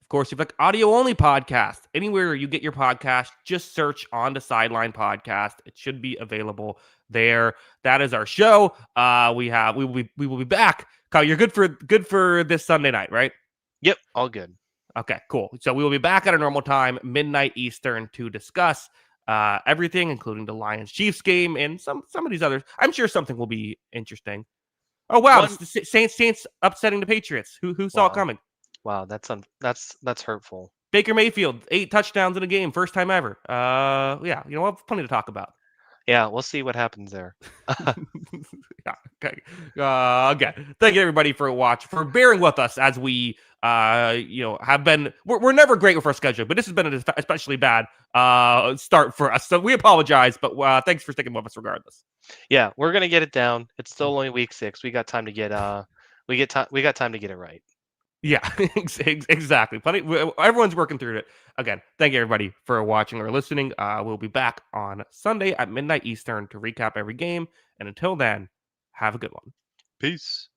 Of course, if like audio only podcast, anywhere you get your podcast, just search On the Sideline podcast. It should be available there. That is our show. We will be back. Kyle, you're good for this Sunday night, right? Yep, all good. Okay, cool. So we will be back at a normal time, midnight Eastern, to discuss everything, including the Lions Chiefs game and some of these others. I'm sure something will be interesting. Oh wow, One, the Saints upsetting the Patriots. Who saw it wow, coming? wow, that's hurtful. Baker Mayfield, 8 touchdowns in a game, first time ever. Yeah, we'll have plenty to talk about. Yeah, we'll see what happens there. Yeah, okay. Again, thank you everybody for bearing with us as we have been. We're never great with our schedule, but this has been an especially bad start for us. So we apologize, but thanks for sticking with us regardless. Yeah, we're gonna get it down. It's still only week 6. We got time to get we got time to get it right. Yeah, exactly. Plenty. Everyone's working through it. Again, thank you everybody for watching or listening. We'll be back on Sunday at midnight Eastern to recap every game. And until then, have a good one. Peace.